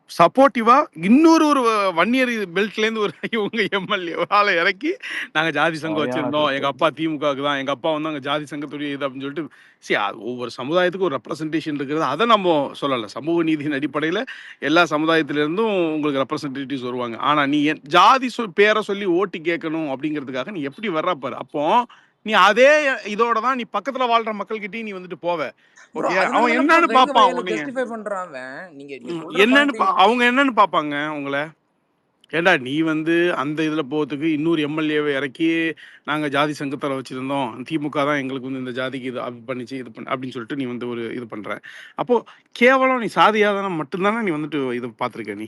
சப்போர்ட்டிவா இன்னொரு ஒரு வன்னியர் பெல்ட்ல இருந்து ஒரு இவங்க எம்எல்ஏ ஆளை இறக்கி, நாங்க ஜாதி சங்கம் சரியான வச்சிருந்தோம், எங்க கூத்து. அப்பா திமுகவுக்கு தான், எங்க அப்பா வந்து அங்க ஜாதி சங்கத்துடைய இது அப்படின்னு சொல்லிட்டு, ஒவ்வொரு சமுதாயத்துக்கும் ஒரு ரெப்ரசன்டேஷன் இருக்கிறது, அதை நம்ம சொல்லலை. சமூக நீதியின் அடிப்படையில் எல்லா சமுதாயத்திலிருந்தும் உங்களுக்கு ரெப்ரசன்டேட்டிவ்ஸ் வருவாங்க. ஆனா நீ ஜாதி பேரை சொல்லி ஓட்டு கேட்கணும் அப்படிங்கிறதுக்காக நீ எப்படி வர்றப்பாரு. அப்போ நீ அதே இதோட தான் நீ பக்கத்துல வாழ்ற மக்கள்கிட்டயும் நீ வந்துட்டு போவ. ப்ரோ. ஓகே, அதனால அவன் தானே ப்ரோ என்னன்னு கெங்க பார்ப்பான் வயலை உன்னைய, ஜஸ்டிஃபை பண்றான் அவன். நீங்க சொல்ற பாயிண்ட் அவங்க என்னன்னு பார்ப்பாங்க உங்களை. ஏண்டா நீ வந்து அந்த இதில் போகிறதுக்கு இன்னொரு எம்எல்ஏவை இறக்கி நாங்கள் ஜாதி சங்கத்தில் வச்சுருந்தோம், திமுக தான் எங்களுக்கு வந்து இந்த ஜாதிக்கு இது அப்படி பண்ணிச்சு இது பண்ண அப்படின்னு சொல்லிட்டு நீ வந்து ஒரு இது பண்ணுற. அப்போது கேவலம் நீ சாதியாதான மட்டும்தானே நீ வந்துட்டு இதை பார்த்துருக்க, நீ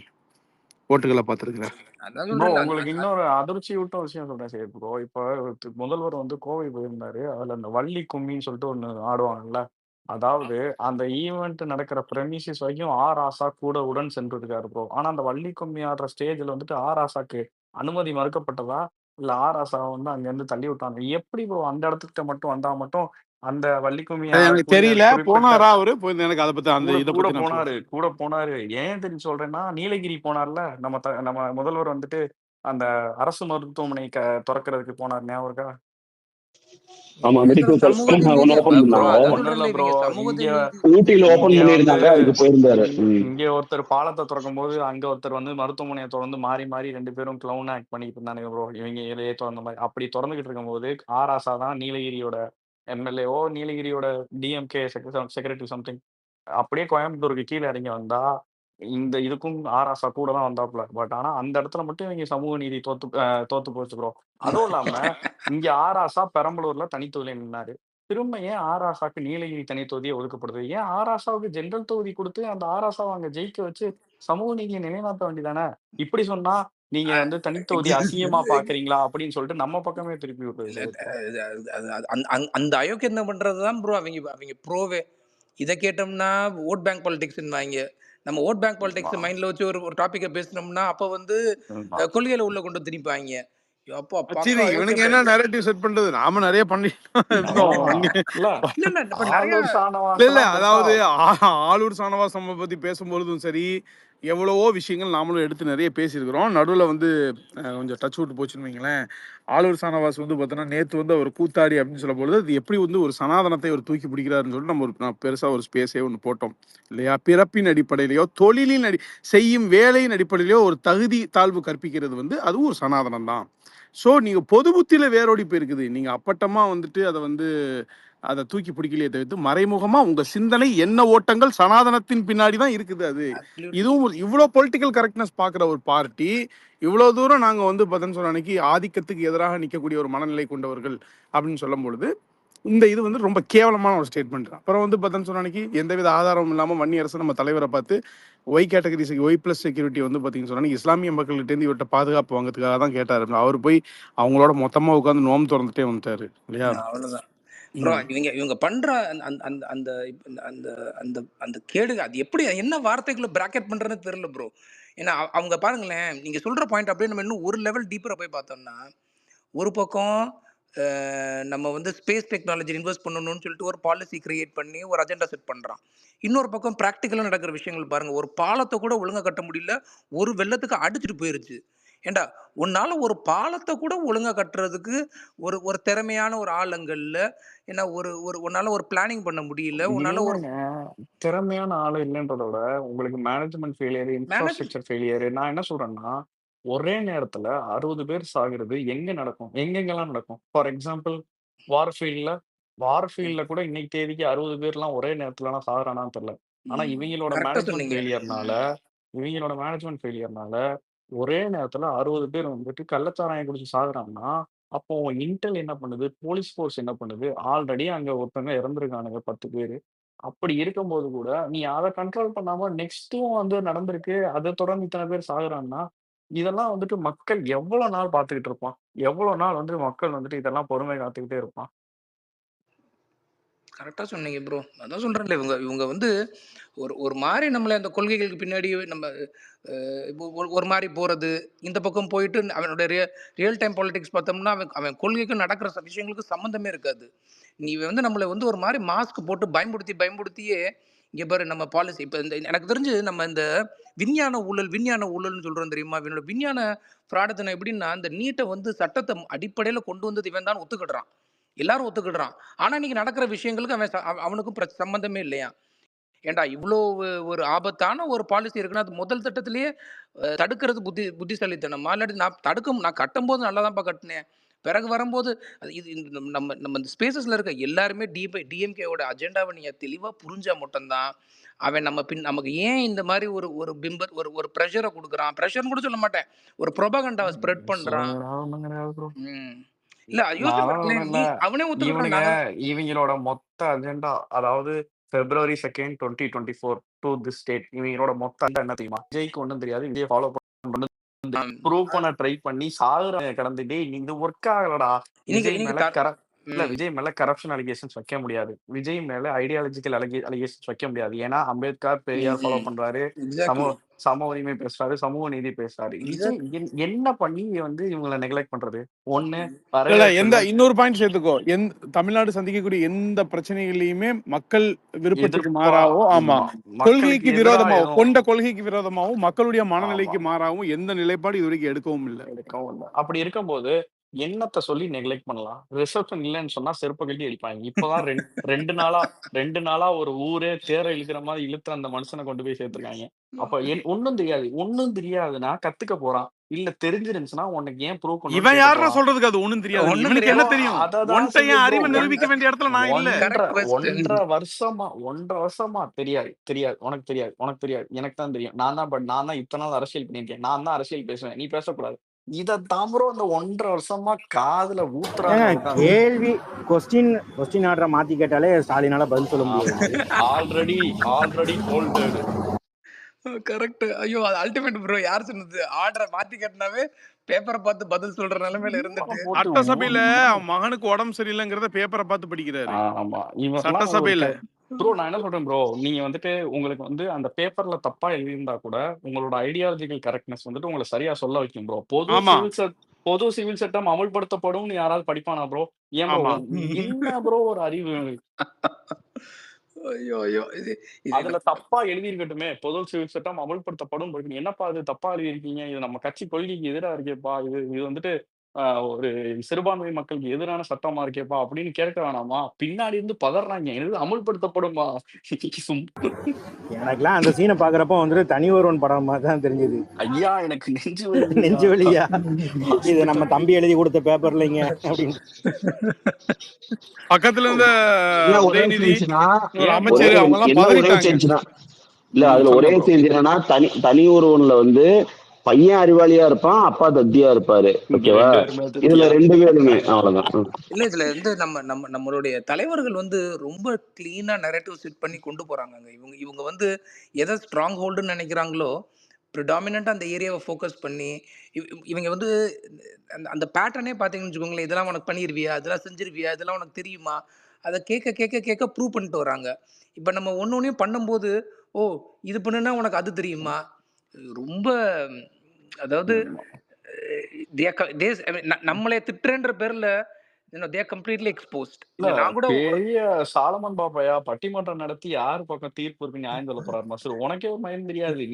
ஓட்டுகளை பார்த்துருக்குற. அதான் ப்ரோ சொல்றேன். உங்களுக்கு இன்னொரு அதிர்ச்சி விட்ட விஷயம் சொல்றேன் சரி ப்ரோ. இப்போ முதல்வர் வந்து கோவை போயிருந்தாரு. அதுல அந்த வள்ளி கும்மின்னு சொல்லிட்டு ஒண்ணு ஆடுவாங்கல்ல. அதாவது அந்த ஈவெண்ட் நடக்கிற பிரமிசஸ் வரைக்கும் ஆசா கூட உடன் சென்றிருக்காரு ப்ரோ. ஆனா அந்த வள்ளி கும்மி ஆடுற ஸ்டேஜ்ல வந்துட்டு ஆசாக்கு அனுமதி மறுக்கப்பட்டதா இல்ல ஆசா வந்து அங்க இருந்து தள்ளி விட்டாங்க? எப்படி ப்ரோ அந்த இடத்துக்கிட்ட மட்டும் வந்தா மட்டும் அந்த வள்ளி கும்மி அது எனக்கு ஆடக்கூடிய தெரியல, குறிப்பிட்ட போனாரா அவரு போய், எனக்கு அதை பற்றி அந்த கூட இதை கூட பற்றி நான் போனாரு கூட போனாரு. ஏன் தெரிஞ்சு சொல்றேன்னா நீலகிரி போனார்ல. நம்ம முதல்வர் வந்துட்டு அந்த அரசு மருத்துவமனை திறக்கிறதுக்கு போனார் ஞாபகம் இருக்கா? ஆமா, மெடிக்கல் சமூக ஒன்னு நீதி ஓபன் ப்ரோ. பண்ணாங்க. அதான் ஒண்ணும் இல்ல சொல்றேன்ல, ப்ரோ. இவங்க சமூகத்தை இங்க நீதி ஊட்டியில ஓபன் இங்க வந்து பண்ணியிருந்தாங்க, அதுக்கு போயிருந்தாரு. இங்க ஒருத்தர் பாலத்தை திறக்கும் போது அங்க ஒருத்தர் வந்து மருத்துவமனையை திறந்து மாறி மாறி 2 பேரும் கிளவுன் ஆக்ட் பண்ணிட்டு இருந்தானுங்க ப்ரோ. இவங்க இதையே திறந்த மாதிரி அப்படி திறந்துகிட்டு இருக்கும்போது ஆசா தான் நீலகிரியோட எம்எல்ஏஓ நீலகிரியோட டிஎம்கே செக்ரட்டரி சம்திங் அப்படியே கோயம்புத்தூருக்கு கீழே இறங்கி வந்தா இந்த இதுக்கும் ஆராசா கூட தான் வந்தாப்புல. பட் ஆனா அந்த இடத்துல மட்டும் இவங்க சமூக நீதி தோத்து போச்சு ப்ரோ. அதுவும் இல்லாம இங்க ஆராசா பெரம்பலூர்ல தனித்தொகுதியில நின்னாரு. திரும்ப ஏன் ஆராசாக்கு நீலகிரி தனித்தொகுதியே ஒதுக்கப்படுது? ஏன் ஆராசாவுக்கு ஜெனரல் தொகுதி குடுத்து அந்த ஆராசாவ அங்க ஜெயிக்க வச்சு சமூக நீதிய நிலைநாட்ட வேண்டியதானே? இப்படி சொன்னா நீங்க வந்து தனித்தொகுதிய அசிங்கமா பார்க்குறீங்களா? அப்படின்னு சொல்லிட்டு நம்ம பக்கமே திருப்பி விட்டுருது இல்ல, ப்ரோ இப்போ. இல்ல. அந்த அயோக்கியம் பண்றது தான் ப்ரோ அவங்க ப்ரோவே. இத கேட்டோம்னா வோட் பேங்க் பாலிடிக்ஸ்ன்னுவாய்ங்க. நம்ம வோட் பேங்க் பாலிடிக்ஸ் மைண்ட்ல வச்சு ஒரு டாபிக்க பேசினோம்னா, அப்ப வந்து கொள்கையில உள்ள கொண்டு வந்து திணிப்பாய்ங்க. அப்பா சரி, பக்கா இவனுக்கு அயோக்கியம் என்ன நரேட்டிவ் செட் பண்றது? நாம நிறைய பண்ணிட்டு இருந்தோம். ஆ, இல்ல இல்ல, இல்ல. இப்ப நெறைய ஆளூர் இல்ல ஷானவாஸ் இல்ல எல்லாம் பெருசா அதாவது ஆளூர் சானவாசம் பத்தி பேசும்பொழுதும் சரி, எவ்வளவோ விஷயங்கள் நாமளும் எடுத்து நிறைய பேசியிருக்கிறோம். நடுவில் வந்து கொஞ்சம் டச் விட்டு போச்சுன்னு வைங்களேன். ஆளூர் சானவாஸ் வந்து பார்த்தோன்னா நேற்று வந்து அவர் கூத்தாடி அப்படின்னு சொல்லும்பொழுது அது எப்படி வந்து ஒரு சனாதனத்தை அவர் தூக்கி பிடிக்கிறாருன்னு சொல்லிட்டு நம்ம நான் பெருசாக ஒரு ஸ்பேஸே ஒன்று போட்டோம் இல்லையா? பிறப்பின் அடிப்படையிலையோ தொழிலின் செய்யும் வேலையின் அடிப்படையிலையோ ஒரு தகுதி தாழ்வு கற்பிக்கிறது வந்து அதுவும் ஒரு சனாதனம் தான். ஸோ நீங்கள் பொது புத்தியில் வேரோடி போயிருக்குது. நீங்கள் அப்பட்டமாக வந்துட்டு அதை தூக்கி பிடிக்கலையே தவிர்த்து மறைமுகமாக உங்கள் சிந்தனை என்ன ஓட்டங்கள் சனாதனத்தின் பின்னாடி தான் இருக்குது. அது இதுவும் இவ்வளோ பொலிட்டிக்கல் கரெக்ட்னஸ் பார்க்குற ஒரு பார்ட்டி இவ்வளோ தூரம் நாங்கள் வந்து பதன் சொன்ன அன்னைக்கு ஆதிக்கத்துக்கு எதிராக நிற்கக்கூடிய ஒரு மனநிலை கொண்டவர்கள் அப்படின்னு சொல்லும் பொழுது இந்த இது வந்து ரொம்ப கேவலமான ஒரு ஸ்டேட்மெண்ட். அப்புறம் வந்து பதன் சொன்ன அன்னைக்கு எந்தவித ஆதாரமும் இல்லாமல் வன்னி அரசு நம்ம தலைவரை பார்த்து Y category Y plus security வந்து பார்த்தீங்கன்னு சொன்னா இஸ்லாமிய மக்கள்கிட்டேருந்து இவர்கிட்ட பாதுகாப்பு வாங்கிறதுக்காக தான் கேட்டார். அவர் போய் அவங்களோட மொத்தமாக உட்காந்து நோம்பு திறந்துட்டே வந்துட்டாரு இல்லையா? அவ்வளவுதான். ப்ரோ இவங்க பண்ற அந்த அந்த அந்த அந்த அந்த அந்த கேடு அது எப்படி என்ன வார்த்தைக்குள்ள பிராக்கெட் பண்றதுன்னு தெரியல ப்ரோ. ஏன்னா அவங்க பாருங்களேன், நீங்க சொல்ற பாயிண்ட் அப்படியே நம்ம இன்னும் ஒரு லெவல் டீப்பரா போய் பார்த்தோம்னா, ஒரு பக்கம் நம்ம வந்து ஸ்பேஸ் டெக்னாலஜி இன்வெஸ்ட் பண்ணணும்னு சொல்லிட்டு ஒரு பாலிசி கிரியேட் பண்ணி ஒரு அஜெண்டா செட் பண்றான். இன்னொரு பக்கம் பிராக்டிக்கலா நடக்கிற விஷயங்கள் பாருங்க. ஒரு பாலத்தை கூட ஒழுங்கா கட்ட முடியல, ஒரு வெள்ளத்துக்கு அடிச்சிட்டு போயிருச்சு. ஏண்டா உன்னால ஒரு பாலத்தை கூட ஒழுங்கா கட்டுறதுக்கு ஒரு ஒரு திறமையான ஒரு ஆளுங்கள்ல ஏன்னா ஒரு ஒரு உன்னால ஒரு பிளானிங் பண்ண முடியல, உன்னால ஒரு இல்லைங்க. திறமையான ஆளு இல்லன்றத விட, உங்களுக்கு management failure, manage infrastructure failure. நான் என்ன சொல்றேன்னா, ஒரே நேரத்துல 60 பேர் சாகுறது எங்க நடக்கும்? எங்கெங்கெல்லாம் நடக்கும்? ஃபார் எக்ஸாம்பிள் வார்ஃபீல்ட்ல வார்ஃபீல்ட்ல கூட இன்னைக்கு தேதிக்கு 60 பேர்லாம் ஒரே நேரத்துலலாம் சாகுறானான்னு தெரியல. ஆனா கரெக்டா சொன்னீங்க. இவங்களோட மேனேஜ்மென்ட் ஃபெயிலியர்னால ஒரே நேரத்துல 60 பேர் வந்துட்டு கள்ளச்சாராயம் குடிச்சு சாகுறாங்கன்னா, அப்போ இன்டெல் என்ன பண்ணுது? போலீஸ் ஃபோர்ஸ் என்ன பண்ணுது? ஆல்ரெடி அங்க ஒருத்தவங்க இறந்திருக்கானுங்க 10 பேரு. அப்படி இருக்கும்போது கூட, நீ அத கண்ட்ரோல் பண்ணாம நெக்ஸ்ட்டும் வந்து நடந்திருக்கு. அத தொடர்ந்து இத்தன பேர் சாகுறாங்கன்னா, இதெல்லாம் வந்துட்டு மக்கள் எவ்வளோ நாள் பார்த்துக்கிட்டு இருப்பான்? எவ்வளோ நாள் வந்து மக்கள் வந்துட்டு இதெல்லாம் பொறுமை காத்துக்கிட்டே இருப்பான்? கரெக்டா சொன்னீங்க ப்ரோ. அதான் சொல்றேன்ல இவங்க இவங்க வந்து ஒரு ஒரு மாரி நம்மள அந்த கொள்கைகளுக்கு பின்னாடி நம்ம இப்போ ஒரு மாரி போறது. இந்த பக்கம் போயிட்டு அவனுடைய ரியல் டைம் பாலிடிக்ஸ் பார்த்தோம்னா, அவன் அவன் கொள்கைக்கும் நடக்கிற விஷயங்களுக்கும் சம்மந்தமே இருக்காது. நீ வந்து நம்மள வந்து ஒரு மாரி மாஸ்க் போட்டு பயன்படுத்தியே இங்க பாரு நம்ம பாலிசி இப்ப இந்த எனக்கு தெரிஞ்சு நம்ம இந்த விஞ்ஞான ஊழல்னு சொல்றோம் தெரியுமா? இவனோட விஞ்ஞான ஃப்ராடத்தனம் எப்படின்னா, இந்த நீட்ட வந்து சட்டத்த அடிப்படையில கொண்டு வந்தது இவன் தான் ஒத்துக்கிடுறான். எல்லாரும் ஒத்துக்கிடுறான். ஆனா, இன்னைக்கு நடக்கிற விஷயங்களுக்கு அவனுக்கும் சம்மந்தமே இல்லையாம். ஏன்டா இவ்ளோ ஒரு ஆபத்தான ஒரு பாலிசி இருக்குன்னா, அது முதல் திட்டத்திலேயே தடுக்கிறது புத்திசாலித்தனமா? இல்லாட்டி நான் கட்டும்போது நல்லா தான்ப்பா கட்டுனேன். பிறகு வரும்போது அது இது இந்த நம்ம நம்ம இந்த ஸ்பேஸஸ்ல இருக்க எல்லாருமே டிஎம்கேவோட அஜெண்டாவ நீங்க தெளிவா புரிஞ்சா மட்டும் தான், அவன் நமக்கு ஏன் இந்த மாரி ஒரு ஒரு ஒரு ஒரு பிரஷர குடுக்குறான். பிரஷர்ன்னு கூட சொல்ல மாட்டேன். ஒரு புரோபகண்டாவ ஸ்ப்ரெட் பண்றான். ஒண்ணும் கிடையாது ப்ரோ. ம். இல்ல நான் யோசிச்சு அதான் பாருங்களேன். சொல்றேன்ல. அவனே ஒத்துக்கிட்டான். இவனுங்க நாங்க இவங்களோட மொத்த அஜெண்டா அதாவது February 2nd, 2024 do this date இவங்களோட மொத்த அஜெண்டா என்ன தெரியுமா? விஜய்க்கு ஒண்ணும் தெரியாது. விஜய் ஃபாலோ பண்ண ஆம். ப்ரூவ் பண்ண ட்ரை பண்ணி சாகுறவன் கடந்து, "டேய் இது ஒர்க் ஆகலடா." இன்னைக்கு விஜய் இன்னைக்கு மேல இல்ல ம். விஜய் மேல கரப்ஷன் அலிகேஷன்ஸ் வைக்க முடியாது. விஜய் மேல ஐடியாலஜிக்கல் அலிகேஷன்ஸ் வைக்க முடியாது. ஏன்னா அம்பேத்கர், ம். பெரியார் ஃபாலோ ம். பண்றாரு. சமூ எக்ஸாக்ட்லி. சம உரிமை பேசுறாரு. சமூக நீதி பேசுறாரு. விஜய் எக்ஸாக்ட்லி. என்ன பண்ணி வந்து இவங்கள நெக்லெக்ட் பண்றது? ஒண்ணு இல்ல வரவேற்பு இல்ல. இன்னொரு பாயிண்ட் சேர்த்துக்கோ. தமிழ்நாடு சந்திக்கக்கூடிய எந்த பிரச்சனைகளையுமே மக்கள் விருப்பத்துக்கு எதிர்ப்பா மாறாவோ, ஆமா, மக்களுக்கு கொள்கைக்கு எதிரா விரோதமாகவும் எதுவும் கொண்ட கொள்கைக்கு விரோதமாகவும் மக்களுடைய ஆமா மனநிலைக்கு மாறாகவும் எந்த நிலைப்பாடு இது வரைக்கும் எடுக்கவும் இல்லை. எடுக்கவும் இல்ல. அப்படி இருக்கும்போது என்னத்த சொல்லி நெக்லெக்ட் பண்ணலாம்? ரிசப்ஷன் இல்லன்னு சொன்னா செருப்ப கழட்டி அடிப்பாய்ங்க. இப்பதான் 2 நாளா ஒரு ஊரே தேர இழுக்கிற மாரி இழுத்து அந்த மனுஷன கொண்டு போய் சேர்த்துருக்காய்ங்க. அப்ப ஒண்ணும் தெரியாது. ஒண்ணும் தெரியாதுன்னா கத்துக்க போறான். இல்ல தெரிஞ்சிருந்துச்சுன்னா உனக்கு ஏன் ப்ரூவ் பண்ணணும்னு இவன் கேட்க யாரா போறான். சொல்றதுக்கு அது ஒண்ணும் தெரியாது? ஒண்ணும் இவனுக்கு என்ன தெரியாது. தெரியும்? அததான் ஒன்ட்ட சொல்லு என் ப்ரோ. அறிவை நிரூபிக்க வேண்டிய இடத்துல நான் இல்ல. Correct question. 1.5 வருஷமா தெரியாது. உனக்கு தெரியாது. உனக்கு தெரியாது. எனக்கு தான் தெரியும். நான் தான் இத்தன நாள் அரசியல் பண்ணியிருக்கேன். நான் தான் அரசியல் பேசுவேன். நீ பேசக்கூடாது. இதத்தான் ப்ரோ இந்த 1.5 வருஷமா காதுல ஊத்துறாங்க உட்காந்து. கேள்வி கொஸ்டின் ஆர்டரை மாத்தி கேட்டாலே ஸ்டாலினால பதில் சொல்ல முடியாது. ஆல்ரெடி ஹோல்டட். கரெக்ட். ஐயோ அது அல்டிமேட் ப்ரோ. யார் சொன்னது? ஆர்டரை மாத்தி கேட்டனாவே பேப்பரை பார்த்து பதில் சொல்ற நிலைமையில இருந்துட்டு சட்டசபையில அவன் மகனுக்கு உடம்பு சரியில்லைங்கிறத பேப்பரை பார்த்து படிக்கிறாரு ஆமா. இவரெல்லாம் சட்டசபையில. ப்ரோ நான் என்ன சொல்றேன் ப்ரோ, நீங்க வந்துட்டு உங்களுக்கு வந்து அந்த பேப்பர்ல தப்பா எழுதியிருந்தா கூட உங்களோட ஐடியாலஜிக்கல் கரெக்ட்னஸ் வந்துட்டு உங்களை சரியா சொல்ல வைக்கும் ப்ரோ. ஆமா. பொது சிவில் சட்டம் அமல்படுத்தப்படும்னு யாராவது படிப்பானா ப்ரோ? ஏன் ப்ரோ ஆமா. என்ன ப்ரோ ஒரு அறிவு ஐயோ ஐயோ இது அதுல தப்பா எழுதியிருக்கட்டுமே, பொது சிவில் சட்டம் அமல்படுத்தப்படும் இருக்கு. என்னப்பா அது தப்பா எழுதியிருக்கீங்க, இது நம்ம கட்சி கொள்கைக்கு எதிரா இருக்கேப்பா, இது வந்துட்டு ஒரு சிறுபான்மை மக்களுக்கு எதிரான சட்டமா இருக்கேப்பா அப்படின்னு கேட்க வேணாமா? பின்னாடி இருந்து பதறாங்க, என்னது அமல்படுத்தப்படுமா? எனக்குலாம் அந்த சீனை பாக்குறப்ப வந்துட்டு தனி ஒருவன் படம் மாதிரி தான் தெரிஞ்சது. ஐயா எனக்கு நெஞ்சு வலியா, இது நம்ம தம்பி எழுதி கொடுத்த பேப்பர்லங்க அப்படின்னு. பக்கத்துல இருந்த என்ன ஒரே உதயநிதி செஞ்சுனா ஒரு அமைச்சர் அவங்க எல்லாம் என்ன ஒரே பதறிட்டாங்க. செஞ்சுனா இல்ல அதுல ஒரே செஞ்சு என்னன்னா தனி ஒருவன்ல வந்து பையன் அறிவாளியா இருப்பான், அப்பா தத்தியா இருப்பாரு. ஓகேவா? இதுல 2 பேருமே அவ்வளவுதான். இல்ல இதுல வந்து நம்மளுடைய தலைவர்கள் வந்து ரொம்ப கிளீனா நரேட்டிவ் செட் பண்ணி கொண்டு போறாங்க. இவங்க வந்து எதை ஸ்ட்ராங் ஹோல்டுன்னு நினைக்கிறாங்களோ ப்ரிடாமினண்டா அந்த ஏரியாவை ஃபோக்கஸ் பண்ணி இவங்க வந்து அந்த பேட்டர்னே பார்த்தீங்கன்னு வச்சுக்கோங்களேன். இதெல்லாம் உனக்கு பண்ணிருவியா, இதெல்லாம் செஞ்சிருவியா, இதெல்லாம் உனக்கு தெரியுமா, அதை கேட்க கேட்க கேட்க ப்ரூவ் பண்ணிட்டு வராங்க. இப்போ நம்ம ஒன்னொன்னையும் பண்ணும்போது ஓ இது பண்ணுனா உனக்கு அது தெரியுமா, ரொம்ப அதாவது நம்மளே திட்டுறன்ற பேர்ல தே கம்ப்ளீட்லி எக்ஸ்போஸ்ட். நான் கூட பெரிய சாலமன் பாப்பையா பட்டிமன்றம் நடத்தி யாரு பக்கம் தீர்ப்பு இருக்கு நியாயம் சொல்ல போறாரு மாஸ்டர். உனக்கே ஒரு மயம் தெரியாது.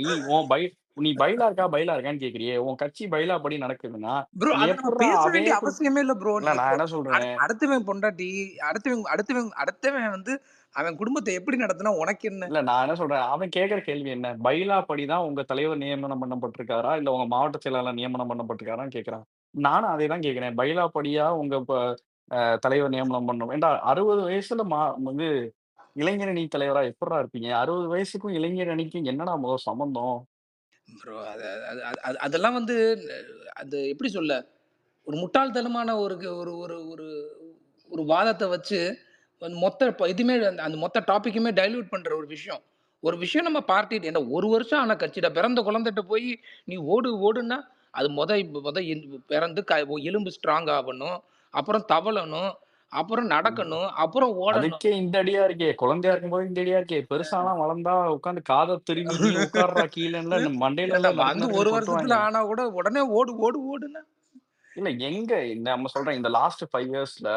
நீ பைலா இருக்கான்னு கேக்குறியே, உன் கட்சி பைலா படி நடக்குதுன்னா ப்ரோ அத நம்ம பேச வேண்டிய அவசியமே இல்ல ப்ரோ. நான் என்ன சொல்றேன், அடுத்தவன் பொண்டாட்டி அடுத்தவன் வந்து அவன் குடும்பத்தை எப்படி நடத்தினா உனக்கு என்ன? இல்ல நான் என்ன சொல்றேன், அவன் கேக்குற கேள்வி என்ன, பைலா படிதான் உங்க தலைவர் நியமனம் பண்ணப்பட்டிருக்காரா இல்ல உங்க மாவட்ட செயலாளர் நியமனம் பண்ணப்பட்டிருக்காரான்னு கேக்குறான். நானும் அதே தான் கேக்குறேன். பைலா படியா உங்க தலைவர் நியமனம் பண்ணணும் வேண்டா? 60 வயசுல வந்து இளைஞரணி தலைவரா எப்படிடா இருப்பீங்க? 60 வயசுக்கும் இளைஞர் அணிக்கும் என்னடா சம்பந்தம்? ப்ரோ அதெல்லாம் வந்து அது எப்படி சொல்ல, ஒரு முட்டாள்தனமான ஒரு ஒரு ஒரு ஒரு ஒரு வாதத்தை வச்சு இதுமே அந்த மொத்த டாபிக்குமே டைல்யூட் பண்ற ஒரு விஷயம் நம்ம பார்ட்டி என்ன 1 வருஷம் ஆன கட்சியில பிறந்த குழந்தைகிட்ட போய் நீ ஓடுன்னா அது பிறந்து எலும்பு ஸ்ட்ராங் ஆகணும், அப்புறம் தவளணும், அப்புறம் நடக்கணும், அப்புறம் ஓடணும். அதுக்கே இந்த அடியா இருக்கே, குழந்தையா இருக்கும்போது இந்த அடியா இருக்கே, பெருசாலாம் வளர்ந்தா உட்காந்து காதை திரும்பி நீ உட்கார்றா கீழே மண்டையில வந்து 1 வருஷத்துல ஆனா கூட உடனே ஓடுன்னா இல்ல எங்க நம்ம சொல்றேன் இந்த லாஸ்ட் 5 இயர்ஸ்ல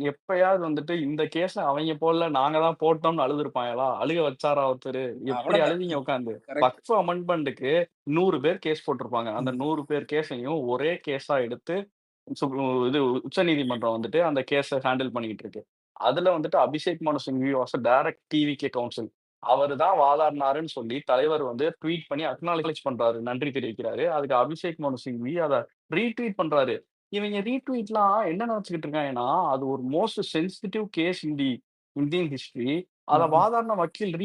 எப்பயாவது வந்துட்டு இந்த கேஸ அவங்க போடல நாங்க தான் போட்டோம்னு அழுதுருப்பாங்களா? அழுக வச்சாரா ஒருத்தரு? எப்படி அழுதிங்க உட்காந்து? பக்ஃபு அமெண்ட்மெண்ட்டுக்கு 100 பேர் கேஸ் போட்டிருப்பாங்க. அந்த 100 பேர் கேஸையும் ஒரே கேஸா எடுத்து இது உச்சநீதிமன்றம் வந்துட்டு அந்த கேஸ ஹேண்டில் பண்ணிட்டு இருக்கு. அதுல வந்துட்டு அபிஷேக் மனு Singhvi was a direct TVK council. அவரு தான் வாதாடினாருன்னு சொல்லி தலைவர் வந்து ட்வீட் பண்ணி அக்னாலஜ் பண்றாரு. நன்றி தெரிவிக்கிறாரு. அதுக்கு அபிஷேக் மனு சிங்வி அத ரீட்வீட் பண்றாரு. இவங்க ரீட்வீட்லாம் என்ன நினைச்சுக்கிட்டு இருக்காங்கன்னா, அது ஒரு most sensitive case in the Indian history. அத வாதாடின வக்கீல்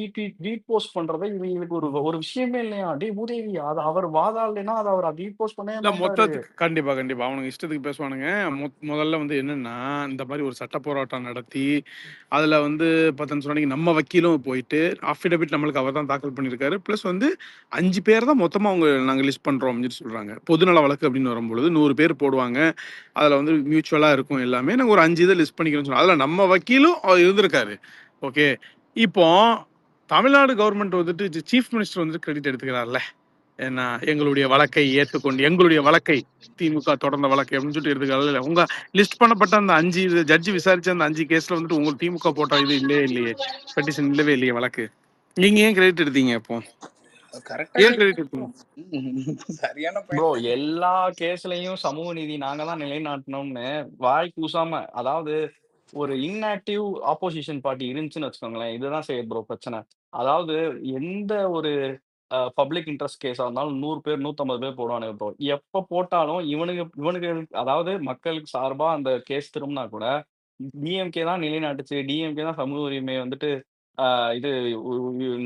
ரீபோஸ்ட் பண்றத இவங்களுக்கு ஒரு விஷயமே இல்லையா? டேய் மூதேவி, அது அவர் வாதாடலைன்னா அத அவர் ரீபோஸ்ட் பண்ணவே இல்ல மாட்டாரு. மொத்தத்துக்கு கண்டிப்பா அவனுங்க இஷ்டத்துக்கு பேசுவானுங்க. முதல்ல வந்து என்னன்னா, இந்த மாதிரி ஒரு சட்ட போராட்டம் நடத்தி அதுல வந்து பார்த்தேன்னு சொன்னீங்க நம்ம வக்கீலும் போயிட்டு அஃபிடவிட் நம்மளுக்கு அவர் தான் தாக்கல் பண்ணியிருக்காரு. ப்ளஸ் வந்து 5 பேர் தான் மொத்தமா நாங்க லிஸ்ட் பண்றோம் அப்படின்னு சொல்றாங்க. பொதுநல வழக்கு அப்படின்னு வரும்பொழுது 100 பேர் போடுவாங்க. அதுல வந்து மியூச்சுவலா இருக்கும் எல்லாமே. நாங்க ஒரு 5 இதை லிஸ்ட் பண்ணிக்கிறோம்னு சொன்னோம். அதுல நம்ம வக்கீலும் அவர் இருந்திருக்காரு. ஓகே. இப்போ தமிழ்நாடு கவர்மெண்ட் வந்துட்டு சீஃப் மினிஸ்டர் வந்துட்டு கிரெடிட் எடுத்துக்கிறார்ல. ஏன்னா எங்களுடைய வழக்கை ஏற்றுக்கொண்டு எங்களுடைய வழக்கை திமுக தொடர்ந்த வழக்கை அப்படின்னு சொல்லிட்டு எடுத்துக்கிறாங்க. உங்க லிஸ்ட் பண்ணப்பட்ட அந்த 5 ஜட்ஜி விசாரிச்ச அந்த 5 கேஸ்ல வந்துட்டு உங்க திமுக போட்ட இது இல்லையே பெட்டிஷன் இல்லவே இல்லையே வழக்கு. நீங்க ஏன் கிரெடிட் எடுத்தீங்க அப்போ? கரெக்டா ஏன் கிரெடிட் எடுக்கணும்? சரியான ப்ரோ பாயிண்ட். எல்லா கேஸ்லயும் சமூக நீதி நாங்க தான் நிலைநாட்டணும்னு வாய் கூசாம, அதாவது ஒரு இன்ஆக்டிவ் ஆப்போசிஷன் பார்ட்டி இருந்துச்சுன்னு வச்சுக்கோங்களேன், இதுதான் செய்யுது ப்ரோ பிரச்சனை. அதாவது எந்த ஒரு பப்ளிக் இன்ட்ரெஸ்ட் கேஸா இருந்தாலும் 100 பேர் 150 பேர் போடுவானுங்க ப்ரோ. எப்ப போட்டாலும் இவனுங்க இவனுங்க அதாவது மக்களுக்கு சார்பா அந்த கேஸ் திரும்பினா கூட டிஎம்கே தான் நிலைநாட்டுச்சு, டிஎம்கே தான் சமூக உரிமை வந்துட்டு இது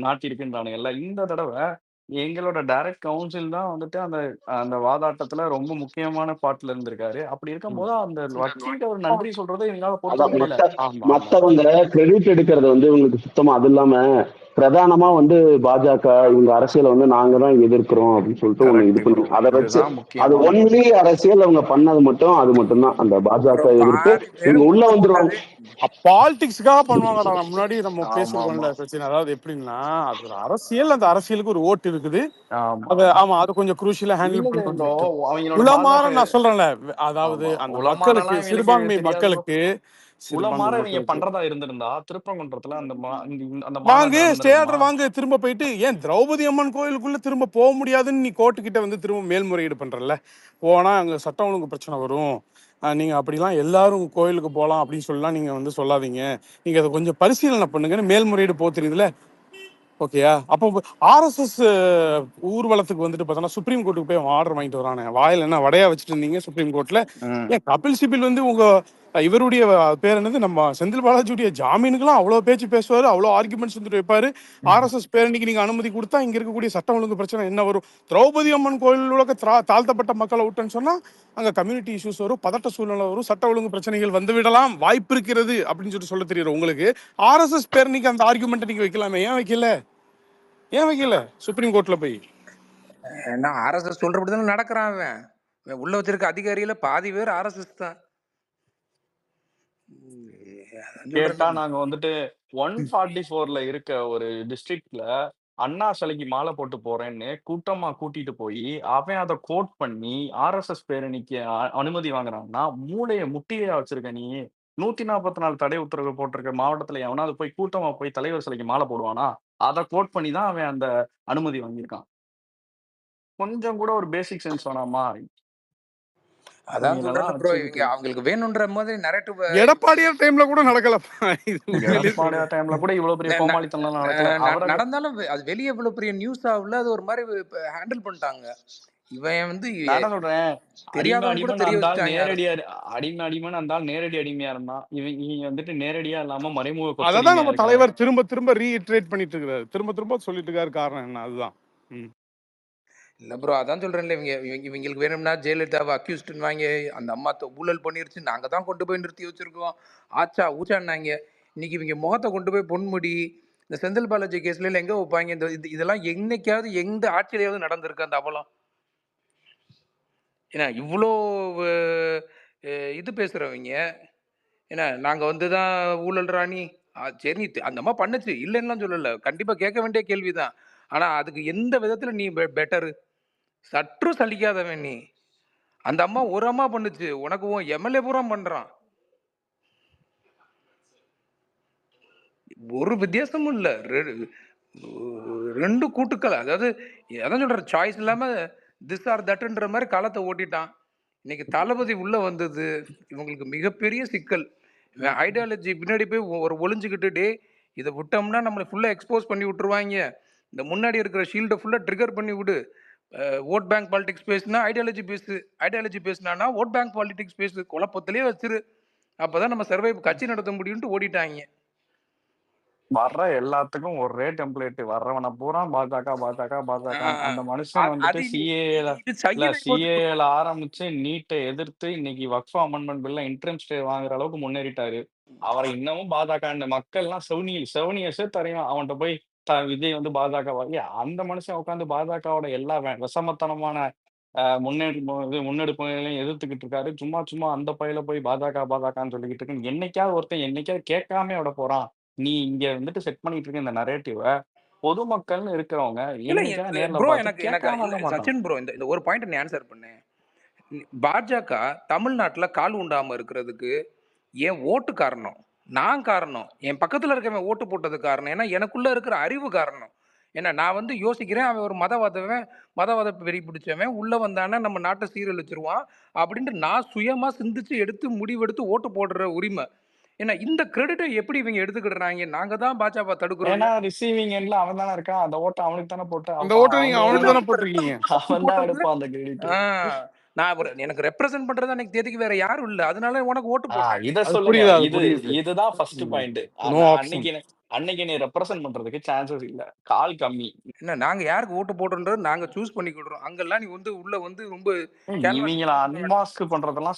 நாட்டியிருக்குன்றானுங்கல்ல. இந்த தடவ எங்களோட டைரக்ட் கவுன்சில் தான் வந்துட்டு அந்த அந்த வாதாட்டத்துல ரொம்ப முக்கியமான பார்ட்ல இருந்திருக்காரு. அப்படி ம். இருக்கும்போது அந்த வக்கீல்ட்ட ஒரு நன்றி சொல்றத எங்களால பொறுத்துக்க அதான் முடியல. ஆமா ஆமா மத்தவங்க கிரெடிட் எடுக்கிறது வந்து இவங்களுக்கு சுத்தமா அது இல்லாம பிரதானமா வந்து பாஜக இவங்க அரசியலை வந்து நாங்க தான் எதிர்க்கிறோம் அப்படின்னு சொல்லிட்டு ஒண்ணு இது கரெக்ட் ப்ரோ. பண்ணி அதை வச்சு இதுதான் அது முக்கியமான ஒன்லி அரசியல் அவங்க பண்ணது மட்டும் அது மட்டும்தான் அந்த ப்ரோ பாஜக எதிர்ப்பு பாதி பேர் இவங்க உள்ள ஓட்டு வந்துருவாங்க. போட்டது. பாலிடிக்ஸ்க்காக பண்ணுவாங்கடா. நான் முன்னாடி நம்ம ஆமா ஆமா பேசிருக்கோம்ல பிரச்சனை. அதாவது எப்படின்னா, அது ஒரு அரசியல், அந்த அரசியலுக்கு ஒரு ஓட்டு இருக்குது. ஆமா. அது ஆமா, அது கொஞ்சம் குரூஷியலா ஹேண்டில் இல்ல ப்ரோ பண்ணணும். அவங்களோட உளமாற பாஜக நான் சொல்றேன்ல, அதாவது ஆமா அந்த மக்களுக்கு, உளமாறலாம் இவங்களுக்கு சிறுபான்மை தெரியாது ப்ரோ. மக்களுக்கு உளமாற சிறுபான்மை இவங்க மக்களுக்கு பண்றதா இருந்திருந்தா திருப்பரங்குன்றத்துல அந்த அந்த வாங்கு, மாநாடு ஸ்டே நடந்திருக்குமா? ஆர்டர் வாங்கு, திரும்ப போயிட்டு ஏன் திரௌபதி அம்மன் கோயிலுக்குள்ள திரும்ப போக முடியாதுன்னு நீ கோர்ட்டு கிட்ட வந்து திரும்ப மேல்முறையீடு பண்றல. போனா அங்க சட்டம் ஒழுங்கு பிரச்சனை வரும். நீங்க அப்படிலாம் எல்லாரும் கோயிலுக்கு போகலாம் அப்படின்னு சொல்லலாம் நீங்க வந்து சொல்லாதீங்க. நீங்க அதை கொஞ்சம் பரிசீலனை பண்ணுங்கன்னு மேல்முறையீடு போத்துறீங்களே. ஓகேயா? அப்போ ஆர்எஸ்எஸ் ஊர்வலத்துக்கு வந்துட்டு பார்த்தோன்னா சுப்ரீம் கோர்ட்டுக்கு போய் ஆர்டர் வாங்கிட்டு வரானே. வாயில் என்ன வடையா வச்சுட்டு இருந்தீங்க சுப்ரீம் கோர்ட்ல? ம். ஏன் கபில் சிபில் வந்து உங்க இவருடைய பேர் என்னது, நம்ம செந்தில் பாலாஜியுடைய ஜாமீனுக்குலாம் அவ்வளோ பேச்சு பேசுவாரு, அவ்வளோ ஆர்குமெண்ட்ஸ் வந்துட்டு வைப்பாரு. ஆர்எஸ்எஸ் பேரணிக்கு நீங்க அனுமதி கொடுத்தா இங்க இருக்கக்கூடிய சட்டம் ஒழுங்கு பிரச்சனை என்ன வரும்? திரௌபதி அம்மன் கோயிலுக்கு தாழ்த்தப்பட்ட மக்களை விட்டுன்னு சொன்னா அங்க கம்யூனிட்டி இஷ்யூஸ் வரும், பதட்ட சூழ்நிலை வரும், சட்ட ஒழுங்கு பிரச்சனைகள் வந்து விடலாம், வாய்ப்பு இருக்கிறது அப்படின்னு சொல்ல தெரியுற உங்களுக்கு ஆர்எஸ்எஸ் பேரணிக்கு அந்த ஆர்குமெண்ட் நீங்க வைக்கலாமே, ஏன் வைக்கல? ஏன் வைக்கல சுப்ரீம் கோர்ட்ல போய்? ஏன்னா ஆர்எஸ்எஸ் சொல்றபடி தானே நடக்கிறான் அவன். அவன் உள்ள வச்சிருக்க அதிகாரியில பாதி பேர் ஆர்எஸ்எஸ் தான். அதான் கேட்டா சொல்றேன். நாங்க வந்துட்டு 144ல இருக்க ஒரு டிஸ்ட்ரிக்ட்ல அண்ணா சிலைக்கு மாலை போட்டு போறேன்னு கூட்டமா கூட்டிட்டு போய் அவன் அதை கோட் பண்ணி ஆர்எஸ்எஸ் பேரணிக்கு அனுமதி வாங்குறான்னா மூளைய முட்டியா வச்சிருக்க நீ. 144 தடை உத்தரவு போட்டிருக்க மாவட்டத்துல எவனாவது போய் கூட்டமா போய் தலைவர் சிலைக்கு மாலை போடுவானா? அதை கோட் பண்ணி தான் அவன் அந்த அனுமதி வாங்கியிருக்கான். கொஞ்சம் கூட ஒரு பேசிக் சென்ஸ் வேணாமா? அதான் இவங்களெல்லாம் சொல்றேன் ப்ரோ, இவங்க வச்சுக்கிட்டு அவங்களுக்கு வேணுன்ற மாதிரி நரேட்டிவ். எடப்பாடியார் டைம்ல கூட நடக்கலப்பா. இது உண்மையிலேயே எடப்பாடி சொல்றேன். டைம்ல கூட இவ்வளவு பெரிய கோமாளித்தனம் நடக்கல. அவரை நடந்தாலும் அது வெளியே இவ்வளவு பெரிய நியூஸ் ஆகல, அது ஒரு மாதிரி ஹேண்டில் பண்ணிட்டாங்க. இவன் வந்து நான் என்ன சொல்றேன், அடிமை தெரியாதவங்க கூட அடிமைன்னு தெரிய அந்த ஆள் வச்சுட்டாங்க. நேரடியா அடிமைன்னு அந்த ஆள் நேரடி அடிமையா இருந்தான். இவங்க வந்துட்டு நேரடியா இல்லாம மறைமுக அததான் கொத்தடிமையா நம்ம இருக்காங்க. தலைவர் திரும்ப திரும்ப ரீஇட்ரேட் பண்ணிட்டு இருக்காரு, திரும்ப திரும்ப சொல்லிட்டு இருக்காரு. காரணம் என்ன? அதுதான். இல்ல ப்ரோ, அதான் சொல்றேன்ல, இவங்களுக்கு வேணும்னா ஜெயலலிதாவை அக்யூஸ்டுன்னு வாங்கி அந்த அம்மா ஊழல் பண்ணிருச்சு, நாங்க தான் கொண்டு போய் நிறுத்தி வச்சிருக்கோம், ஆச்சா ஊச்சான்னாங்க. இன்னைக்கு இவங்க முகத்தை கொண்டு போய் பொன்முடி இந்த செந்தில் பாலாஜி கேஸ்ல எங்க வைப்பாங்க? இந்த இதெல்லாம் என்னைக்காவது எந்த ஆட்சியிலையாவது நடந்திருக்கு அந்த அவலம்? ஏன்னா இவ்வளோ இது பேசுறவங்க, ஏன்னா நாங்க வந்து தான் ஊழல் ராணி. சரி, நீ அந்த அம்மா பண்ணுச்சு இல்லைன்னுலாம் சொல்லல, கண்டிப்பா கேட்க வேண்டிய கேள்விதான். ஆனா அதுக்கு எந்த விதத்துல நீ பெட்டரு? சற்று சலிக்காதவன் நீ. அந்த அம்மா ஒரு அம்மா பண்ணுச்சு, உனக்கு உன் எம்எல்ஏ பூரா பண்றான். ஒரு வித்தியாசமும் இல்ல. ரெண்டு கூட்டுக்கள், அதாவது அதான் சொல்றேன், சாய்ஸ் இல்லாம திஸ் ஆர் தட்ன்ற மாதிரி காலத்தை ஓட்டிட்டான். இன்னைக்கு தளபதி உள்ள வந்தது இவங்களுக்கு மிகப்பெரிய சிக்கல். ஐடியாலஜி பின்னாடி போய் ஒரு ஒளிஞ்சுக்கிட்டு, டே இதை விட்டோம்னா நம்மளை ஃபுல்லா எக்ஸ்போஸ் பண்ணி விட்டுருவாங்க, இந்த முன்னாடி இருக்கிற ஷீல்டை ஃபுல்லா ட்ரிகர் பண்ணி விடு. ஓட் பேங்க் பாலிடிக்ஸ் பேசுனா ஐடியாலஜி பேசு, ஐடியாலஜி பேசினா ஓட் பேங்க் பாலிடிக்ஸ் பேசு, குழப்பத்திலே வச்சிரு, அப்பதான் நம்ம சர்வை கட்சி நடத்த முடியும்ட்டு ஓடிட்டாங்க. வர்ற எல்லாத்துக்கும் ஒரே டெம்ப்ளேட். வர்றவனை பூரா பாஜக பாஜக பாஜக. அந்த மனுஷன் வந்துட்டு சிஏல ஆரம்பிச்சு நீட்டை எதிர்த்து இன்னைக்கு வக்ஃப் அமெண்ட்மெண்ட் பில்ல இன்ட்ரம் ஸ்டே வாங்குற அளவுக்கு முன்னேறிட்டாரு. அவரை இன்னமும் பாஜக மக்கள்லாம் செவனியர்ஸே தெரியும். அவன்கிட்ட போய் விஜய் வந்து பாஜக அந்த மனுஷன் உட்காந்து பாஜகவோட எல்லா விஷமத்தனமான முன்னெடுப்புகளையும் எதிர்த்துக்கிட்டு இருக்காரு. சும்மா சும்மா அந்த பையில போய் பாஜகன்னு சொல்லிக்கிட்டு இருக்கு. என்னைக்காவது கேட்காம விட போறான். நீ இங்க வந்துட்டு செட் பண்ணிட்டு இருக்க இந்த நரேட்டிவ பொதுமக்கள்னு இருக்கிறவங்க என்னைக்காவது நேர்ல ப்ரோ, பார்த்து எனக்கு கேட்காம இருக்க மாட்டாங்க. சச்சின் ப்ரோ, இந்த ஒரு பாயிண்ட் நீ ஆன்சர் பண்ணு. பாஜக தமிழ்நாட்டில் கால் உண்டாம இருக்கிறதுக்கு என் ஓட்டு காரணம், நான் காரணம், என் பக்கத்துல இருக்கவன் ஓட்டு போட்டது காரணம், ஏன்னா எனக்குள்ள இருக்கிற அறிவு காரணம். ஏன்னா நான் வந்து யோசிக்கிறேன், அவன் ஒரு மதவாத வெறி பிடிச்சவன், உள்ள வந்தானா நம்ம நாட்டை சீரழிச்சிருவான் அப்படின்ட்டு நான் சுயமா சிந்திச்சு எடுத்து முடிவெடுத்து ஓட்டு போடுற உரிமை. ஏன்னா இந்த கிரெடிட்டை எப்படி இவங்க எடுத்துக்கிடுறாங்க? நாங்க தான் பாஜக தடுக்கிறோம். ஏன்னா ரிசீவிங் எண்ட்ல அவன் தானே இருக்கான். அந்த ஓட்டை அவனுக்கு தானே போட்டு அந்த அவன் ஓட்டை நீங்க அவங்க அவனுக்கு வந்து தானே போட்டிருக்கீங்க. அவன் தான் எடுப்பான் அந்த கிரெடிட். நான் எனக்கு ரெப்ரசென்ட் பண்றது அன்னைக்கு தேதிக்கு வேற யாரும் இல்ல. அதனால உனக்கு ஓட்டு போட்டேன். இத அது சொல்லுங்க. புரியுது, அது இது புரியுது. இதுதான் ஃபர்ஸ்ட் பாயிண்ட். No option. அன்னைக்கு நீ ரெப்ரசென்ட் பண்றதுக்கு சான்சஸ் இல்ல. கால் கம்மி. என்ன நாங்க யாருக்கு ஓட்டு போடுறோன்றது நாங்க சூஸ் பண்ணிக்கிடுறோம். அங்கெல்லாம் நீ வந்து உள்ள வந்து ரொம்ப இவங்கள அன்மாஸ்க் பண்றதெல்லாம்